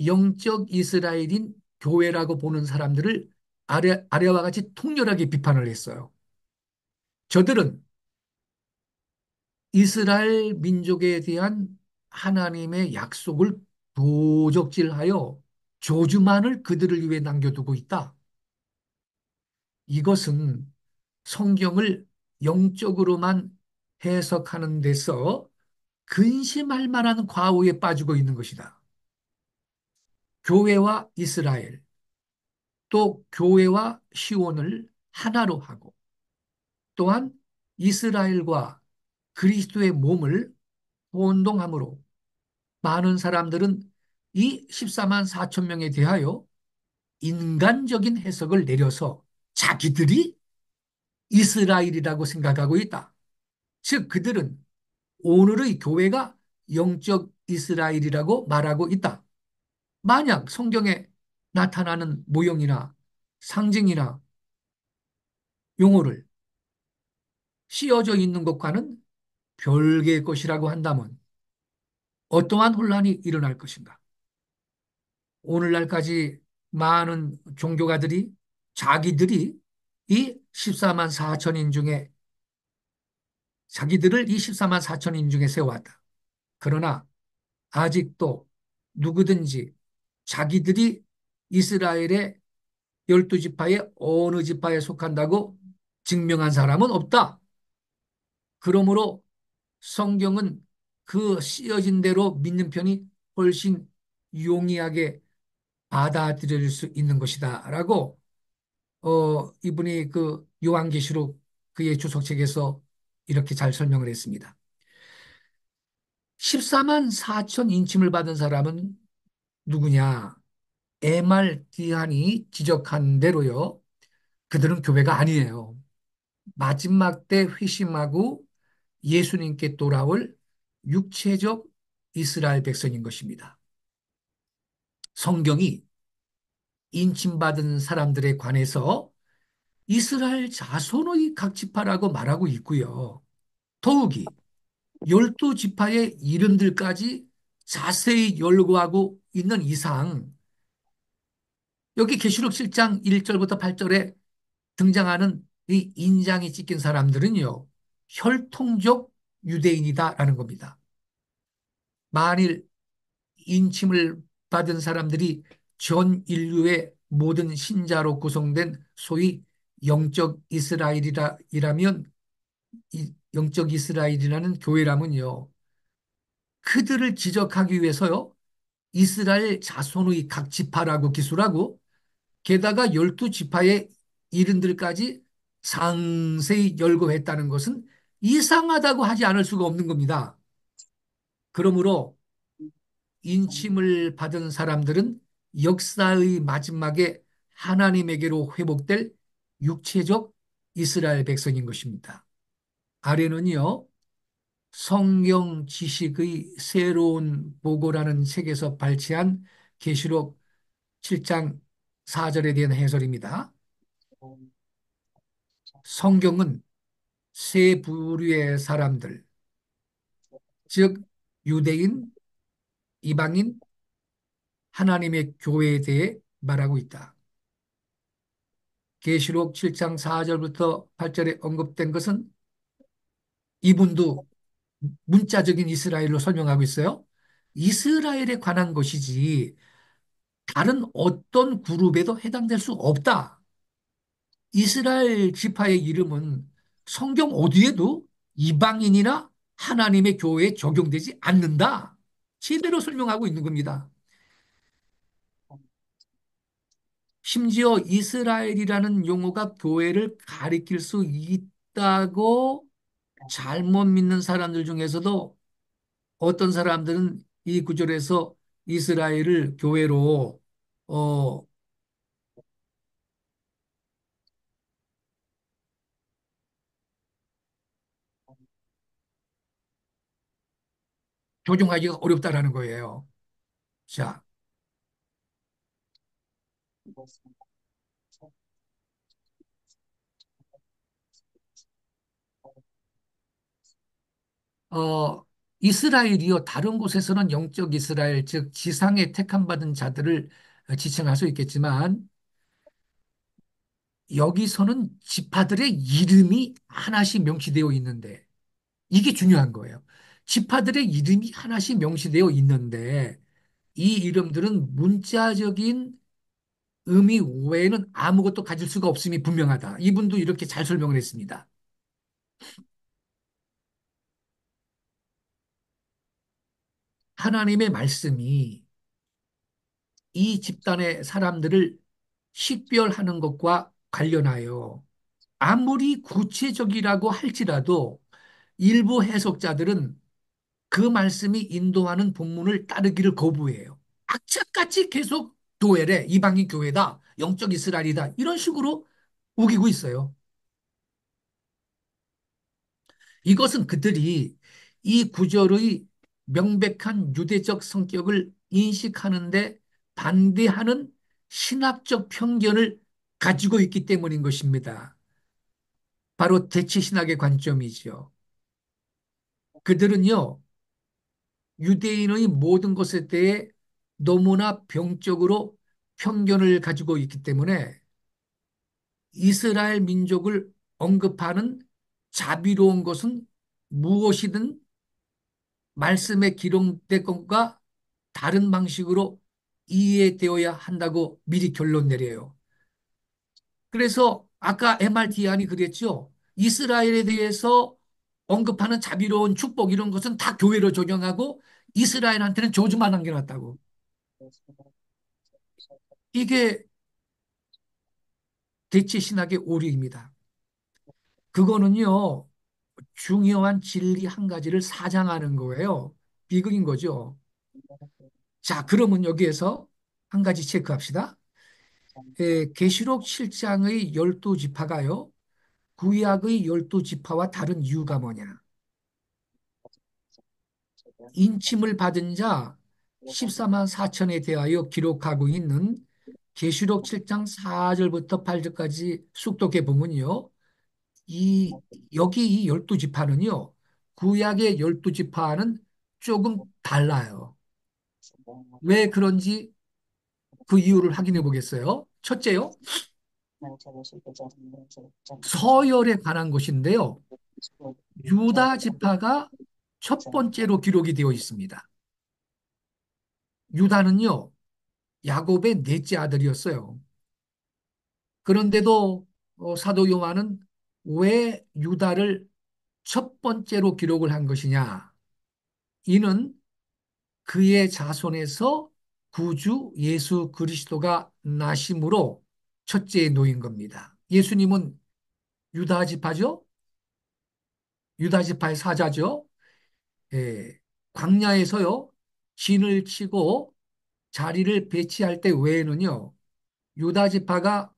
A: 영적 이스라엘인 교회라고 보는 사람들을 아래와 같이 통렬하게 비판을 했어요. 저들은 이스라엘 민족에 대한 하나님의 약속을 도적질하여 저주만을 그들을 위해 남겨두고 있다. 이것은 성경을 영적으로만 해석하는 데서 근심할 만한 과오에 빠지고 있는 것이다. 교회와 이스라엘, 또 교회와 시온을 하나로 하고, 또한 이스라엘과 그리스도의 몸을 혼동함으로 많은 사람들은 이 14만 4천 명에 대하여 인간적인 해석을 내려서 자기들이 이스라엘이라고 생각하고 있다. 즉, 그들은 오늘의 교회가 영적 이스라엘이라고 말하고 있다. 만약 성경에 나타나는 모형이나 상징이나 용어를 씌어져 있는 것과는 별개의 것이라고 한다면 어떠한 혼란이 일어날 것인가? 오늘날까지 많은 종교가들이 자기들이 이 14만 4천인 중에 자기들을 이 14만 4천인 중에 세워왔다. 그러나 아직도 누구든지 자기들이 이스라엘의 12지파의 어느 지파에 속한다고 증명한 사람은 없다. 그러므로 성경은 그 씌어진 대로 믿는 편이 훨씬 용이하게 받아들일 수 있는 것이다라고 이분이 그 요한계시록 그의 주석책에서 이렇게 잘 설명을 했습니다. 14만 4천 인침을 받은 사람은 누구냐? MRD한이 지적한 대로요. 그들은 교회가 아니에요. 마지막 때 회심하고 예수님께 돌아올 육체적 이스라엘 백성인 것입니다. 성경이 인침받은 사람들에 관해서 이스라엘 자손의 각 지파라고 말하고 있고요. 더욱이 12지파의 이름들까지 자세히 열거하고 있는 이상 여기 계시록 7장 1절부터 8절에 등장하는 이 인장이 찍힌 사람들은요. 혈통적 유대인이다라는 겁니다. 만일 인침을 받은 사람들이 전 인류의 모든 신자로 구성된 소위 영적 이스라엘이라면 이 영적 이스라엘이라는 교회라면요. 그들을 지적하기 위해서요. 이스라엘 자손의 각 지파라고 기술하고 게다가 12지파의 이름들까지 상세히 열거했다는 것은 이상하다고 하지 않을 수가 없는 겁니다. 그러므로 인침을 받은 사람들은 역사의 마지막에 하나님에게로 회복될 육체적 이스라엘 백성인 것입니다. 아래는요, 성경 지식의 새로운 보고라는 책에서 발췌한 계시록 7장 4절에 대한 해설입니다. 성경은 세 부류의 사람들, 즉 유대인, 이방인, 하나님의 교회에 대해 말하고 있다. 계시록 7장 4절부터 8절에 언급된 것은 이분도 문자적인 이스라엘로 설명하고 있어요. 이스라엘에 관한 것이지 다른 어떤 그룹에도 해당될 수 없다. 이스라엘 지파의 이름은 성경 어디에도 이방인이나 하나님의 교회에 적용되지 않는다. 제대로 설명하고 있는 겁니다. 심지어 이스라엘이라는 용어가 교회를 가리킬 수 있다고 잘못 믿는 사람들 중에서도 어떤 사람들은 이 구절에서 이스라엘을 교회로 어, 조종하기가 어렵다라는 거예요. 자, 어, 이스라엘이요. 다른 곳에서는 영적 이스라엘, 즉 지상에 택함 받은 자들을 지칭할 수 있겠지만 여기서는 지파들의 이름이 하나씩 명시되어 있는데 이게 중요한 거예요. 지파들의 이름이 하나씩 명시되어 있는데 이 이름들은 문자적인 의미 외에는 아무것도 가질 수가 없음이 분명하다. 이분도 이렇게 잘 설명을 했습니다. 하나님의 말씀이 이 집단의 사람들을 식별하는 것과 관련하여 아무리 구체적이라고 할지라도 일부 해석자들은 그 말씀이 인도하는 본문을 따르기를 거부해요. 악착같이 계속 교회래, 이방인 교회다, 영적 이스라엘이다, 이런 식으로 우기고 있어요. 이것은 그들이 이 구절의 명백한 유대적 성격을 인식하는데 반대하는 신학적 편견을 가지고 있기 때문인 것입니다. 바로 대체신학의 관점이죠. 그들은요, 유대인의 모든 것에 대해 너무나 병적으로 편견을 가지고 있기 때문에 이스라엘 민족을 언급하는 자비로운 것은 무엇이든 말씀에 기록된 것과 다른 방식으로 이해되어야 한다고 미리 결론 내려요. 그래서 아까 MRT안이 그랬죠. 이스라엘에 대해서 언급하는 자비로운 축복 이런 것은 다 교회로 적용하고 이스라엘한테는 저주만 남겨놨다고. 이게 대체 신학의 오류입니다. 그거는요, 중요한 진리 한 가지를 사장하는 거예요. 비극인 거죠. 자, 그러면 여기에서 한 가지 체크합시다. 계시록 7장의 12지파가요. 구약의 12지파와 다른 이유가 뭐냐? 인침을 받은 자 14만 4천에 대하여 기록하고 있는 계시록 7장 4절부터 8절까지 숙독해 보면요. 이 여기 이 12지파는요. 구약의 12지파는 조금 달라요. 왜 그런지 그 이유를 확인해 보겠어요. 첫째요. 서열에 관한 것인데요. 유다 지파가 첫 번째로 기록이 되어 있습니다. 유다는요, 야곱의 넷째 아들이었어요. 그런데도 사도 요한은 왜 유다를 첫 번째로 기록을 한 것이냐? 이는 그의 자손에서 구주 예수 그리스도가 나심으로 첫째에 놓인 겁니다. 예수님은 유다 지파죠? 유다 지파의 사자죠? 예, 광야에서요, 진을 치고 자리를 배치할 때 외에는요, 유다 지파가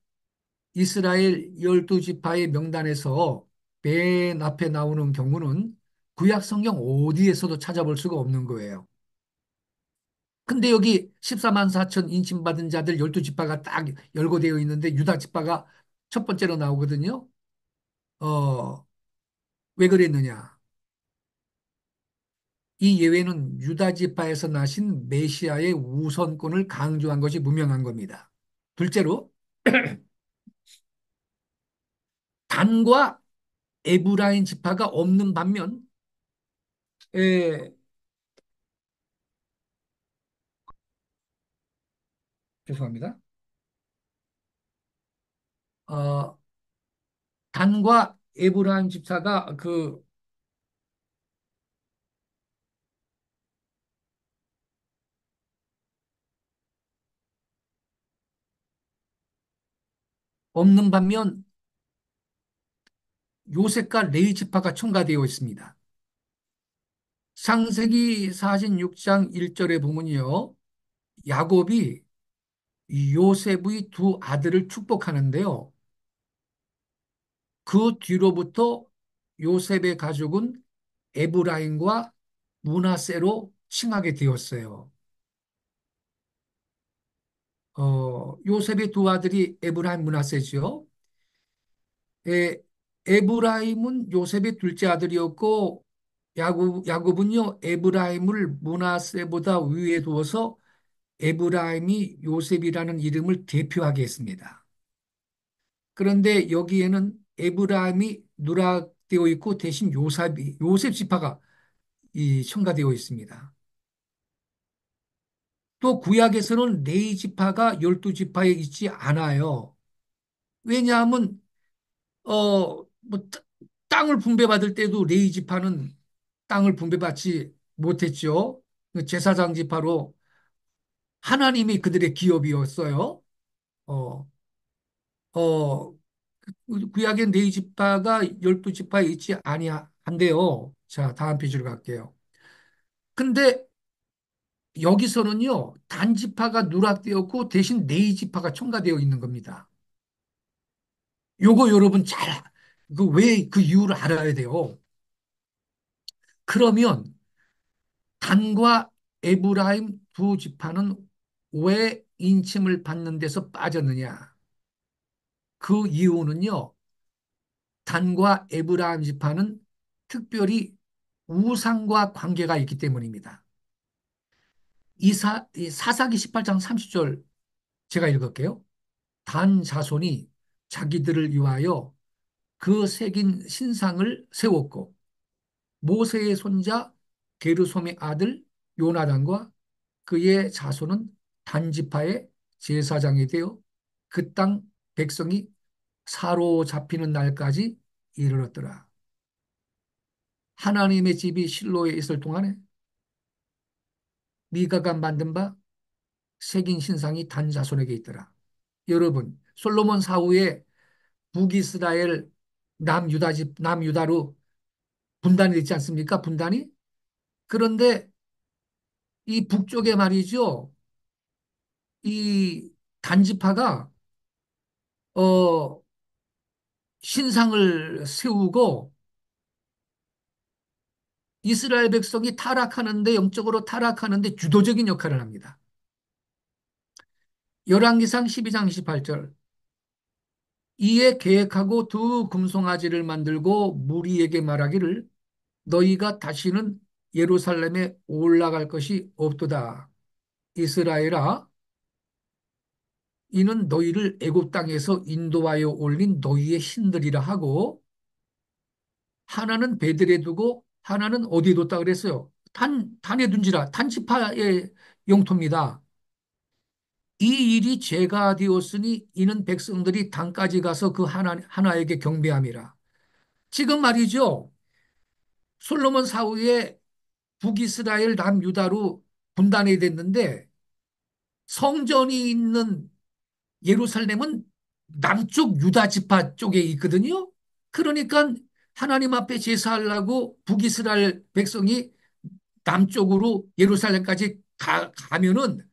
A: 이스라엘 12지파의 명단에서 맨 앞에 나오는 경우는 구약 성경 어디에서도 찾아볼 수가 없는 거예요. 근데 여기 14만 4천 인침받은 자들 12지파가 딱 열거되어 있는데 유다 지파가 첫 번째로 나오거든요. 어, 왜 그랬느냐? 이 예외는 유다 지파에서 나신 메시아의 우선권을 강조한 것이 분명한 겁니다. 둘째로 단과 에브라임 지파가 없는 반면 에, 죄송합니다. 어, 단과 에브라임 집사가 그 없는 반면 요셉과 레위 지파가 첨가되어 있습니다. 창세기 46장 1절에 보면요. 야곱이 요셉의 두 아들을 축복하는데요. 그 뒤로부터 요셉의 가족은 에브라임과 므낫세로 칭하게 되었어요. 요셉의 두 아들이 에브라임 므낫세죠. 에, 에브라임은 요셉의 둘째 아들이었고 야곱은요 에브라임을 므낫세보다 위에 두어서 에브라임이 요셉이라는 이름을 대표하게 했습니다. 그런데 여기에는 에브라임이 누락되어 있고 대신 요셉 지파가 첨가되어 있습니다. 또 구약에서는 레위 지파가 12지파에 있지 않아요. 왜냐하면 뭐 땅을 분배받을 때도 레위 지파는 땅을 분배받지 못했죠. 그 제사장 지파로 하나님이 그들의 기업이었어요. 어, 어, 구약엔 레위 지파가 12지파에 있지 아니한데요. 자, 다음 페이지로 갈게요. 근데 여기서는요, 단지파가 누락되었고 대신 레위지파가 첨가되어 있는 겁니다. 요거 여러분 왜 그 이유를 알아야 돼요. 그러면 단과 에브라임 두 지파는 왜 인침을 받는 데서 빠졌느냐? 그 이유는요, 단과 에브라임 지파는 특별히 우상과 관계가 있기 때문입니다. 이 사사기 18장 30절 제가 읽을게요. 단 자손이 자기들을 위하여 그 새긴 신상을 세웠고 모세의 손자 게르솜의 아들 요나단과 그의 자손은 단지파의 제사장이 되어 그 땅 백성이 사로잡히는 날까지 이르렀더라. 하나님의 집이 실로에 있을 동안에 미가가 만든 바 새긴 신상이 단 자손에게 있더라. 여러분, 솔로몬 사후에 북이스라엘 남유다로 분단이 됐지 않습니까? 분단이? 그런데 이 북쪽에 말이죠. 이 단지파가 어 신상을 세우고 이스라엘 백성이 타락하는데 영적으로 타락하는데 주도적인 역할을 합니다. 열왕기상 12장 28절 이에 계획하고 두 금송아지를 만들고 무리에게 말하기를 너희가 다시는 예루살렘에 올라갈 것이 없도다. 이스라엘아 이는 너희를 애굽 땅에서 인도하여 올린 너희의 신들이라 하고 하나는 베들에 두고 하나는 어디에 뒀다 그랬어요. 단에 둔지라 단지파의 영토입니다. 이 일이 죄가 되었으니 이는 백성들이 단까지 가서 그 하나에게 경배함이라. 지금 말이죠. 솔로몬 사후에 북이스라엘 남유다로 분단이 됐는데 성전이 있는 예루살렘은 남쪽 유다 지파 쪽에 있거든요. 그러니까 하나님 앞에 제사하려고 북이스라엘 백성이 남쪽으로 예루살렘까지 가면은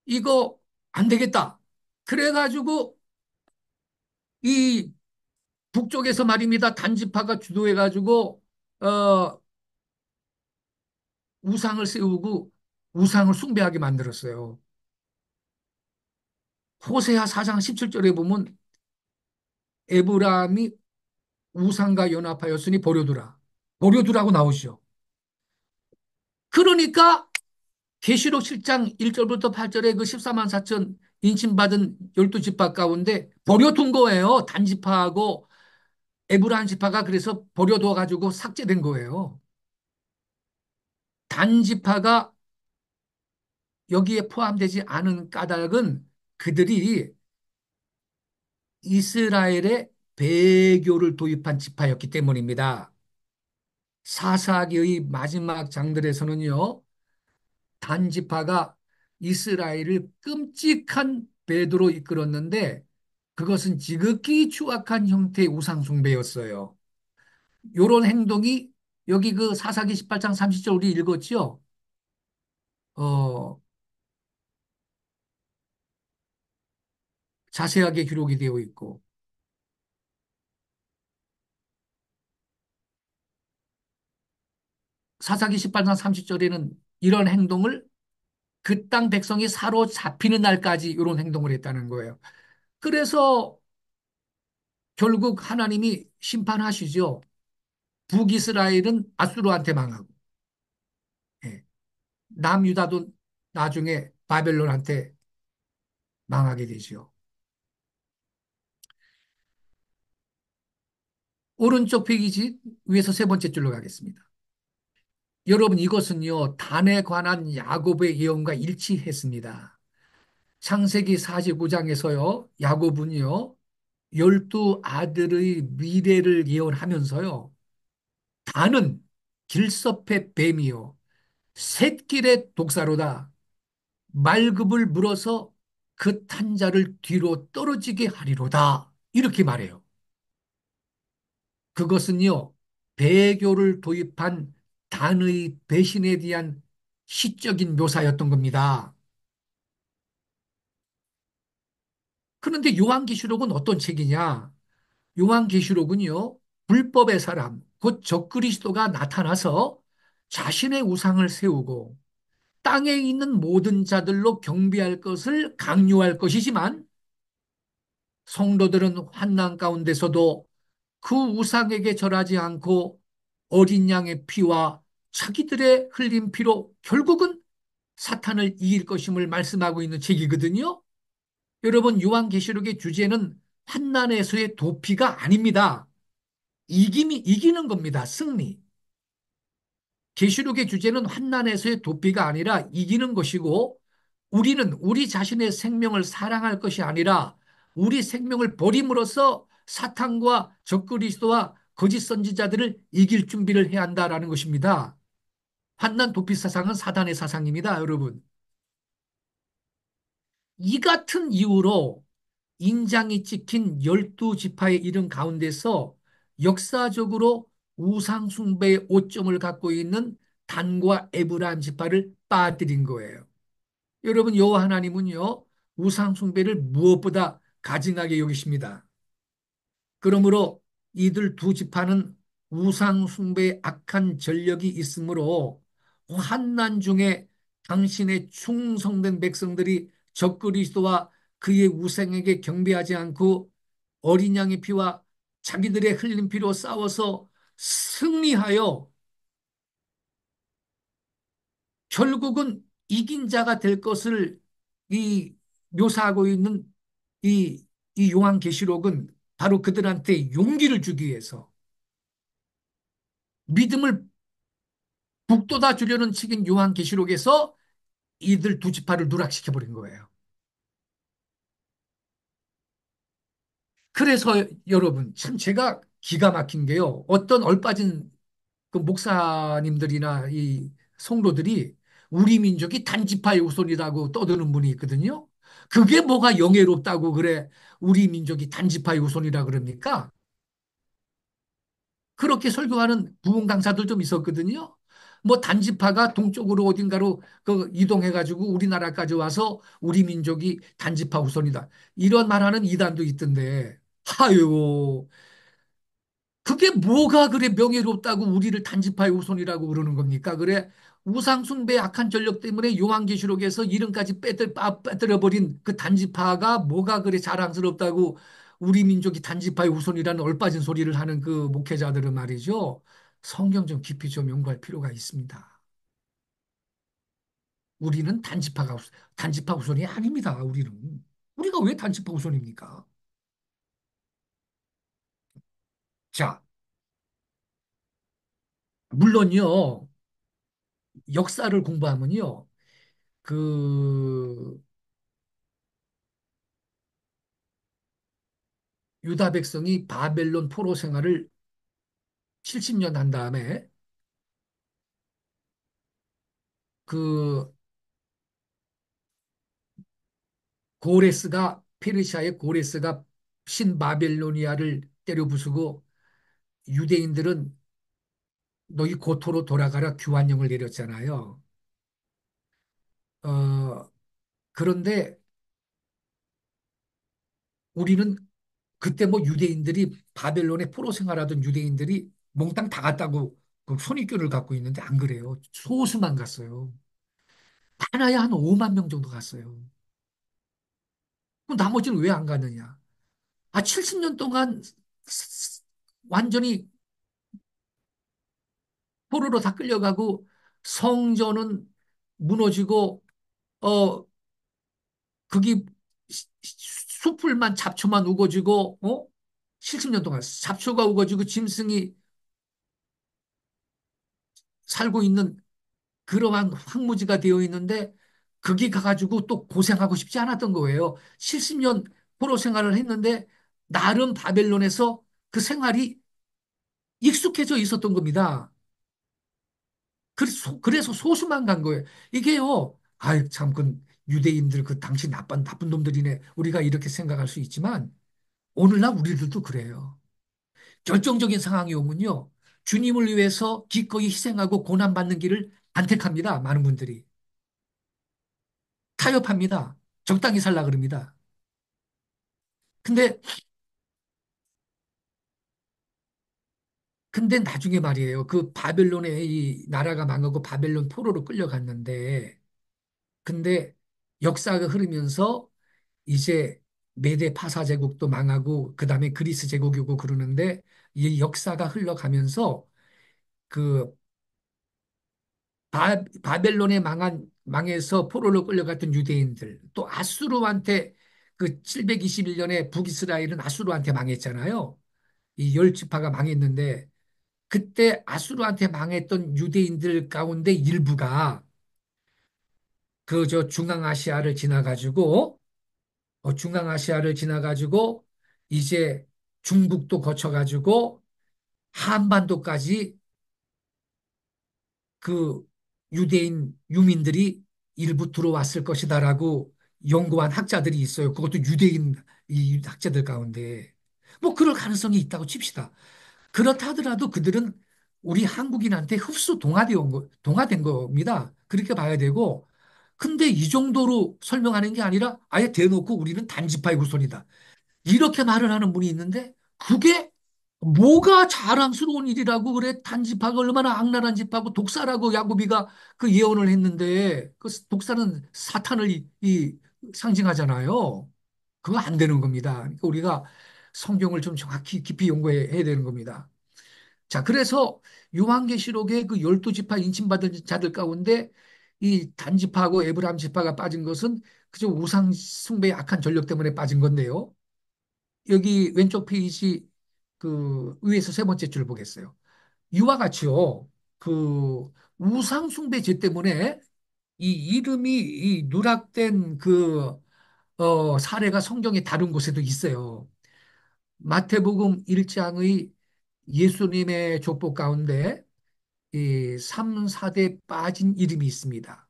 A: 이거 안 되겠다. 그래가지고 이 북쪽에서 말입니다. 단지파가 주도해가지고 우상을 세우고 우상을 숭배하게 만들었어요. 호세아 4장 17절에 보면 에브라임이 우상과 연합하였으니 버려두라. 버려두라고 나오죠. 그러니까 계시록 7장 1절부터 8절에 그 14만 4천 인침받은 12지파 가운데 버려둔 거예요. 단지파하고 에브라임 지파가 그래서 버려둬 가지고 삭제된 거예요. 단지파가 여기에 포함되지 않은 까닭은 그들이 이스라엘의 배교를 도입한 지파였기 때문입니다. 사사기의 마지막 장들에서는요. 단지파가 이스라엘을 끔찍한 배도로 이끌었는데 그것은 지극히 추악한 형태의 우상숭배였어요. 이런 행동이 여기 그 사사기 18장 30절 우리 읽었죠? 어, 자세하게 기록이 되어 있고 사사기 18장 30절에는 이런 행동을 그 땅 백성이 사로잡히는 날까지 이런 행동을 했다는 거예요. 그래서 결국 하나님이 심판하시죠. 북이스라엘은 아수르한테 망하고, 예. 남유다도 나중에 바벨론한테 망하게 되죠. 오른쪽 페이지 위에서 세 번째 줄로 가겠습니다. 여러분, 이것은요, 단에 관한 야곱의 예언과 일치했습니다. 창세기 49장에서요, 야곱은요, 12 아들의 미래를 예언하면서요, 단은 길섭의 뱀이요, 샛길의 독사로다. 말급을 물어서 그 탄자를 뒤로 떨어지게 하리로다. 이렇게 말해요. 그것은요, 배교를 도입한 단의 배신에 대한 시적인 묘사였던 겁니다. 그런데 요한계시록은 어떤 책이냐? 요한계시록은요, 불법의 사람, 곧 적그리스도가 나타나서 자신의 우상을 세우고 땅에 있는 모든 자들로 경배할 것을 강요할 것이지만 성도들은 환난 가운데서도 그 우상에게 절하지 않고 어린 양의 피와 자기들의 흘린 피로 결국은 사탄을 이길 것임을 말씀하고 있는 책이거든요. 여러분, 요한계시록의 주제는 환난에서의 도피가 아닙니다. 이기는 겁니다. 승리. 계시록의 주제는 환난에서의 도피가 아니라 이기는 것이고, 우리는 우리 자신의 생명을 사랑할 것이 아니라 우리 생명을 버림으로써 사탄과 적그리스도와 거짓 선지자들을 이길 준비를 해야 한다라는 것입니다. 환난 도피 사상은 사단의 사상입니다, 여러분. 이 같은 이유로 인장이 찍힌 12지파의 이름 가운데서 역사적으로 우상숭배의 오점을 갖고 있는 단과 에브라임 지파를 빠뜨린 거예요. 여러분, 여호와 하나님은요, 우상숭배를 무엇보다 가증하게 여기십니다. 그러므로 이들 두 지파는 우상숭배의 악한 전력이 있으므로 환난 중에 당신의 충성된 백성들이 적그리스도와 그의 우상에게 경배하지 않고 어린 양의 피와 자기들의 흘린 피로 싸워서 승리하여 결국은 이긴 자가 될 것을 이 묘사하고 있는 이, 이 요한계시록은 바로 그들한테 용기를 주기 위해서 믿음을 북돋아 주려는 책인 요한계시록에서 이들 두 지파를 누락시켜 버린 거예요. 그래서 여러분, 참 제가 기가 막힌 게요. 어떤 얼빠진 그 목사님들이나 이 성도들이 우리 민족이 단지파의 후손이라고 떠드는 분이 있거든요. 그게 뭐가 영예롭다고 그래 우리 민족이 단지파의 후손이라 그럽니까? 그렇게 설교하는 부흥 강사들 좀 있었거든요. 뭐 단지파가 동쪽으로 어딘가로 그 이동해가지고 우리나라까지 와서 우리 민족이 단지파 후손이다. 이런 말하는 이단도 있던데, 아유, 그게 뭐가 그래 명예롭다고 우리를 단지파의 후손이라고 그러는 겁니까? 그래 우상숭배 악한 전력 때문에 요한계시록에서 이름까지 빼들어버린 그 단지파가 뭐가 그래 자랑스럽다고 우리 민족이 단지파의 후손이라는 얼빠진 소리를 하는 그 목회자들은 말이죠. 성경 좀 깊이 좀 연구할 필요가 있습니다. 우리는 단지파 후손이 아닙니다. 우리가 왜 단지파 후손입니까? 자, 물론요. 역사를 공부하면요. 그 유다 백성이 바벨론 포로 생활을 70년 한 다음에 그 페르시아의 고레스가 신바벨로니아를 때려 부수고 유대인들은 너희 고토로 돌아가라 교환령을 내렸잖아요. 어, 그런데 우리는 그때 뭐 유대인들이 바벨론에 포로 생활하던 유대인들이 몽땅 다 갔다고 그 선입견을 갖고 있는데 안 그래요. 소수만 갔어요. 많아야 한 5만 명 정도 갔어요. 그럼 나머지는 왜 안 가느냐? 70년 동안 완전히 포로로 다 끌려가고 성전은 무너지고 어 거기 숲풀만 잡초만 우거지고 70년 동안 잡초가 우거지고 짐승이 살고 있는 그러한 황무지가 되어 있는데 거기 가가지고 또 고생하고 싶지 않았던 거예요. 70년 포로 생활을 했는데 나름 바벨론에서 그 생활이 익숙해져 있었던 겁니다. 그래서 소수만 간 거예요. 이게요. 아이 참, 그 유대인들 그 당시 나쁜 놈들이네. 우리가 이렇게 생각할 수 있지만 오늘날 우리들도 그래요. 결정적인 상황이 오면요. 주님을 위해서 기꺼이 희생하고 고난받는 길을 안 택합니다. 많은 분들이. 타협합니다. 적당히 살라 그럽니다. 근데, 근데 나중에 말이에요. 그 바벨론에 이 나라가 망하고 바벨론 포로로 끌려갔는데, 근데 역사가 흐르면서 이제 메데 파사 제국도 망하고, 그 다음에 그리스 제국이 오고 그러는데, 이 역사가 흘러가면서 그 바벨론에 망해서 포로로 끌려갔던 유대인들, 또 아수르한테 그 721년에 북이스라엘은 아수르한테 망했잖아요. 이 열 지파가 망했는데 그때 아수르한테 망했던 유대인들 가운데 일부가 그 저 중앙아시아를 지나가지고 이제 중국도 거쳐가지고 한반도까지 그 유대인 유민들이 일부 들어왔을 것이다라고 연구한 학자들이 있어요. 그것도 유대인 이 학자들 가운데. 뭐 그럴 가능성이 있다고 칩시다. 그렇다 하더라도 그들은 우리 한국인한테 동화된 겁니다. 그렇게 봐야 되고. 근데 이 정도로 설명하는 게 아니라 아예 대놓고 우리는 단지파의 후손이다. 이렇게 말을 하는 분이 있는데 그게 뭐가 자랑스러운 일이라고 그래. 단지파가 얼마나 악랄한 집하고 독사라고 야고비가 그 예언을 했는데 그 독사는 사탄을 상징하잖아요. 그거 안 되는 겁니다. 그러니까 우리가 성경을 좀 정확히 깊이 연구해야 되는 겁니다. 자, 그래서 요한계시록의 그 12지파 인침받은 자들 가운데 이 단지파하고 에브라임 지파가 빠진 것은 그저 우상 숭배의 악한 전력 때문에 빠진 건데요. 여기 왼쪽 페이지 그 위에서 세 번째 줄 보겠어요. 이와 같이요. 그 우상 숭배죄 때문에 이 이름이 이 누락된 그 사례가 성경에 다른 곳에도 있어요. 마태복음 1장의 예수님의 족보 가운데 이 3, 4대 빠진 이름이 있습니다.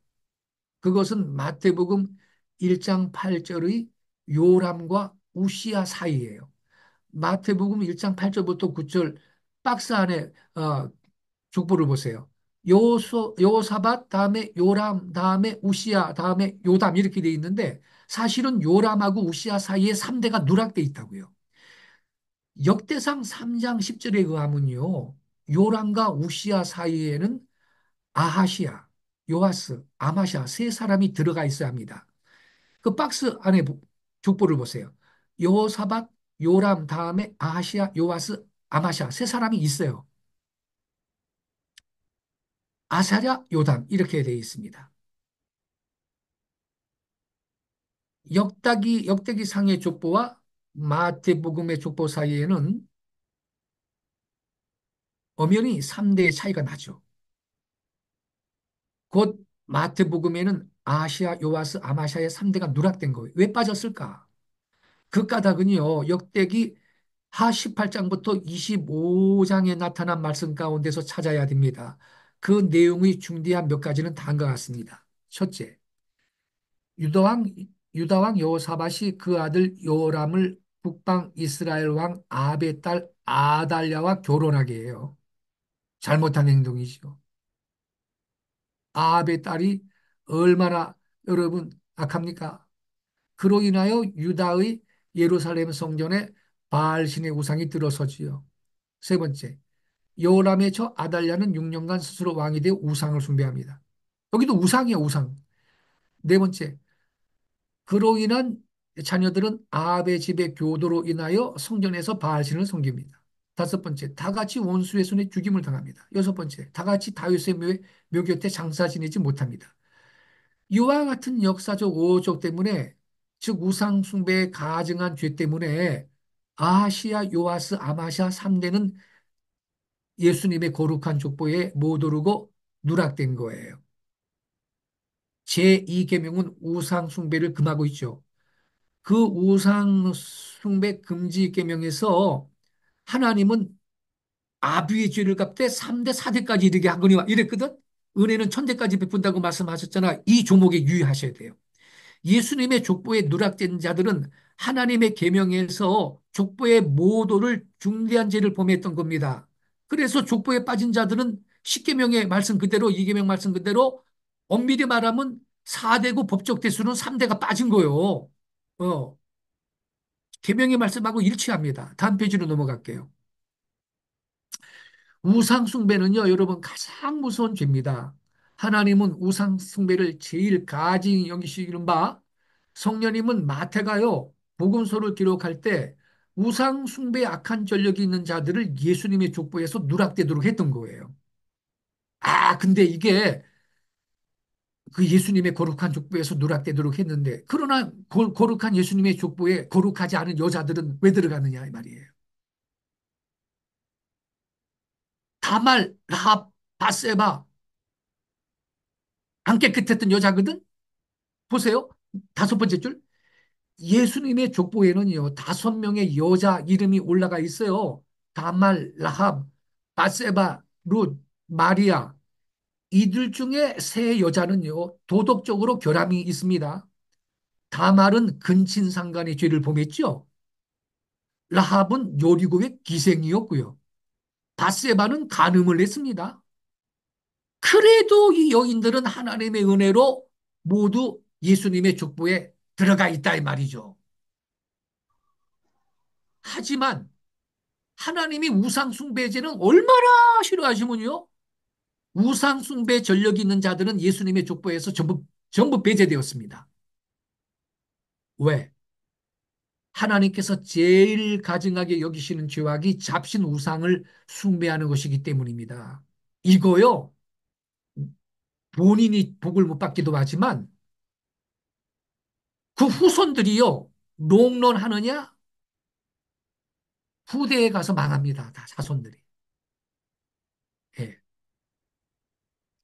A: 그것은 마태복음 1장 8절의 요람과 우시아 사이예요. 마태복음 1장 8절부터 9절 박스 안에 족보를 보세요. 요사밧 다음에 요람 다음에 우시아 다음에 요담 이렇게 돼 있는데 사실은 요람하고 우시아 사이에 3대가 누락돼 있다고요. 역대상 3장 10절에 의하면요. 요람과 우시아 사이에는 아하시아, 요아스, 아마샤 세 사람이 들어가 있어야 합니다. 그 박스 안에 족보를 보세요. 여호사밧, 요람 다음에 아하시아, 요아스, 아마샤 세 사람이 있어요. 아사랴, 요담 이렇게 되어 있습니다. 역대기 상의 족보와 마태복음의 족보 사이에는 엄연히 3대의 차이가 나죠. 곧 마태복음에는 아시아, 요아스, 아마샤의 3대가 누락된 거예요. 왜 빠졌을까? 그 까닭은요. 역대기 하 18장부터 25장에 나타난 말씀 가운데서 찾아야 됩니다. 그 내용의 중대한 몇 가지는 다음과 같습니다. 첫째, 유다왕, 유다왕 여호사밧이 그 아들 요람을 북방 이스라엘 왕 아합의 딸 아달랴와 결혼하게 해요. 잘못한 행동이죠. 아합의 딸이 얼마나 여러분 악합니까? 그로 인하여 유다의 예루살렘 성전에 바알신의 우상이 들어서지요. 세 번째, 여호람의 저 아달랴는 6년간 스스로 왕이 되어 우상을 숭배합니다. 여기도 우상이에요, 우상. 네 번째, 그로 인한 자녀들은 아합의 집의 교도로 인하여 성전에서 바알신을 섬깁니다. 다섯 번째, 다 같이 원수의 손에 죽임을 당합니다. 여섯 번째, 다 같이 다윗의 묘 곁에 장사 지내지 못합니다. 이와 같은 역사적 오적 때문에, 즉 우상 숭배에 가증한 죄 때문에 아하시아, 요아스, 아마시아 3대는 예수님의 거룩한 족보에 못 오르고 누락된 거예요. 제2계명은 우상 숭배를 금하고 있죠. 그 우상 숭배 금지 계명에서 하나님은 아비의 죄를 갚되 3대 4대까지 이르게 하거니와 이랬거든. 은혜는 천대까지 베푼다고 말씀하셨잖아. 이 조목에 유의하셔야 돼요. 예수님의 족보에 누락된 자들은 하나님의 계명에서 족보의 모도를 중대한 죄를 범했던 겁니다. 그래서 족보에 빠진 자들은 10계명의 말씀 그대로 2계명 말씀 그대로 엄밀히 말하면 4대고 법적 대수는 3대가 빠진 거예요. 어, 계명의 말씀하고 일치합니다. 다음 페이지로 넘어갈게요. 우상 숭배는요, 여러분 가장 무서운 죄입니다. 하나님은 우상 숭배를 제일 가증히 여기시기는 바 성령님은 마태가요 복음서를 기록할 때 우상 숭배에 악한 전력이 있는 자들을 예수님의 족보에서 누락되도록 했던 거예요. 아, 근데 이게 그 예수님의 거룩한 족보에서 누락되도록 했는데 그러나 거룩한 예수님의 족보에 거룩하지 않은 여자들은 왜 들어가느냐 이 말이에요. 다말, 라합, 바세바 안 깨끗했던 여자거든. 보세요. 다섯 번째 줄. 예수님의 족보에는요, 5명의 여자 이름이 올라가 있어요. 다말, 라합, 바세바, 룻, 마리아. 이들 중에 세 여자는요, 도덕적으로 결함이 있습니다. 다말은 근친상간의 죄를 범했죠. 라합은 요리고의 기생이었고요. 바세바는 간음을 했습니다. 그래도 이 여인들은 하나님의 은혜로 모두 예수님의 족보에 들어가 있다 이 말이죠. 하지만 하나님이 우상숭배죄는 얼마나 싫어하시면요. 우상숭배 전력이 있는 자들은 예수님의 족보에서 전부 배제되었습니다. 왜? 하나님께서 제일 가증하게 여기시는 죄악이 잡신 우상을 숭배하는 것이기 때문입니다. 이거요. 본인이 복을 못 받기도 하지만 그 후손들이요. 롱런하느냐? 후대에 가서 망합니다. 다 자손들이. 예.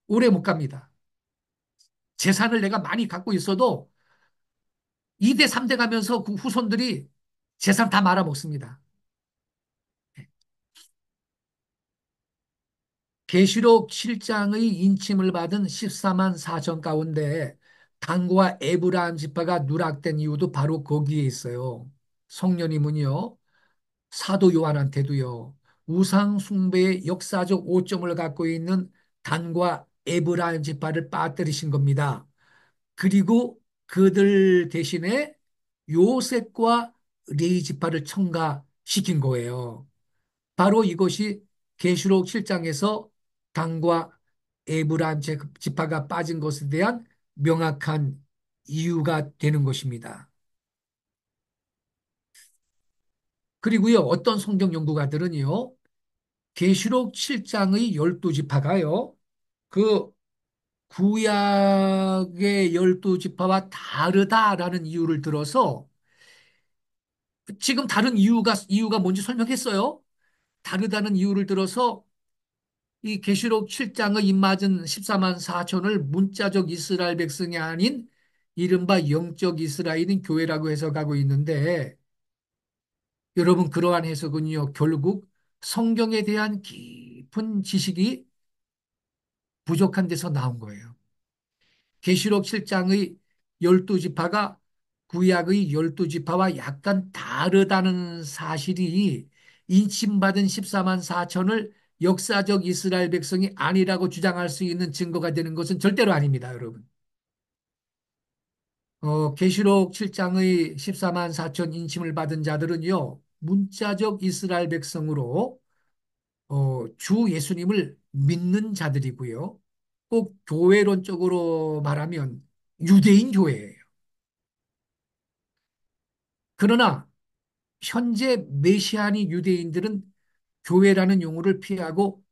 A: 오래 못 갑니다. 재산을 내가 많이 갖고 있어도 2대, 3대 가면서 그 후손들이 재산 다 말아먹습니다. 계시록 7장의 인침을 받은 14만 4천 가운데 단과 에브라임 지파가 누락된 이유도 바로 거기에 있어요. 성령님은요, 사도 요한한테도요, 우상 숭배의 역사적 오점을 갖고 있는 단과 에브라임 지파를 빠뜨리신 겁니다. 그리고 그들 대신에 요셉과 레위 지파를 첨가시킨 거예요. 바로 이것이 계시록 7장에서 단과 에브라임 지파가 빠진 것에 대한 명확한 이유가 되는 것입니다. 그리고요, 어떤 성경 연구가들은요, 계시록 7장의 12지파가요, 그 구약의 12지파와 다르다라는 이유를 들어서 지금 다른 이유가 뭔지 설명했어요. 다르다는 이유를 들어서 이 계시록 7장의 입맞은 14만 4천을 문자적 이스라엘 백성이 아닌 이른바 영적 이스라엘인 교회라고 해석하고 있는데 여러분 그러한 해석은요 결국 성경에 대한 깊은 지식이 부족한 데서 나온 거예요. 계시록 7장의 12지파가 구약의 12지파와 약간 다르다는 사실이 인침받은 14만 4천을 역사적 이스라엘 백성이 아니라고 주장할 수 있는 증거가 되는 것은 절대로 아닙니다, 여러분. 계시록 7장의 14만 4천 인침을 받은 자들은요, 문자적 이스라엘 백성으로 주 예수님을 믿는 자들이고요. 꼭 교회론적으로 말하면 유대인 교회예요. 그러나 현재 메시아니 유대인들은 교회라는 용어를 피하고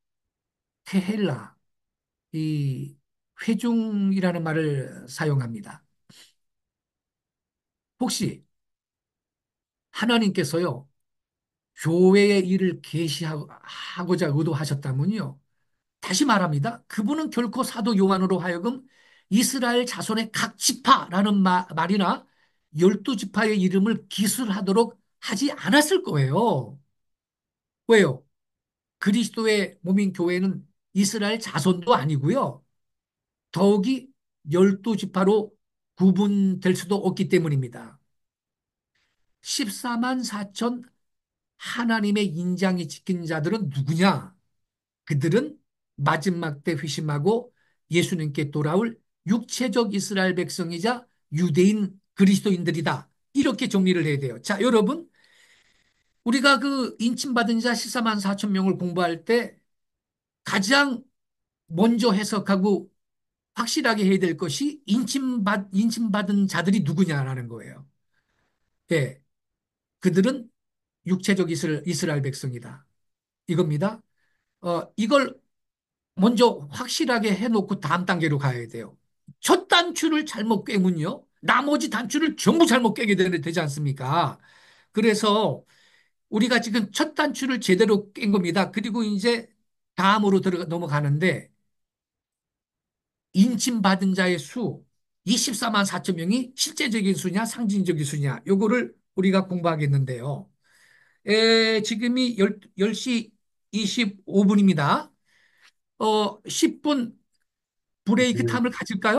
A: 케헬라, 이 회중이라는 말을 사용합니다. 혹시 하나님께서요, 교회의 일을 계시하고자 의도하셨다면요, 다시 말합니다. 그분은 결코 사도 요한으로 하여금 이스라엘 자손의 각 지파라는 말이나 12지파의 이름을 기술하도록 하지 않았을 거예요. 왜요? 그리스도의 몸인 교회는 이스라엘 자손도 아니고요. 더욱이 12지파로 구분될 수도 없기 때문입니다. 14만 4천 하나님의 인장이 지킨 자들은 누구냐? 그들은 마지막 때 회심하고 예수님께 돌아올 육체적 이스라엘 백성이자 유대인 그리스도인들이다. 이렇게 정리를 해야 돼요. 자, 여러분, 우리가 그 인침받은 자 14만 4천 명을 공부할 때 가장 먼저 해석하고 확실하게 해야 될 것이 인침받은 자들이 누구냐라는 거예요. 예, 그들은 육체적 이스라엘 백성이다. 이겁니다. 이걸 먼저 확실하게 해놓고 다음 단계로 가야 돼요. 첫 단추를 잘못 꿰면요, 나머지 단추를 전부 잘못 꿰게 되지 않습니까? 그래서 우리가 지금 첫 단추를 제대로 깬 겁니다. 그리고 이제 다음으로 넘어가는데, 인침받은 자의 수, 24만 4천 명이 실제적인 수냐, 상징적인 수냐, 요거를 우리가 공부하겠는데요. 지금이 10시 25분입니다. 10분 브레이크 타임을 가질까요?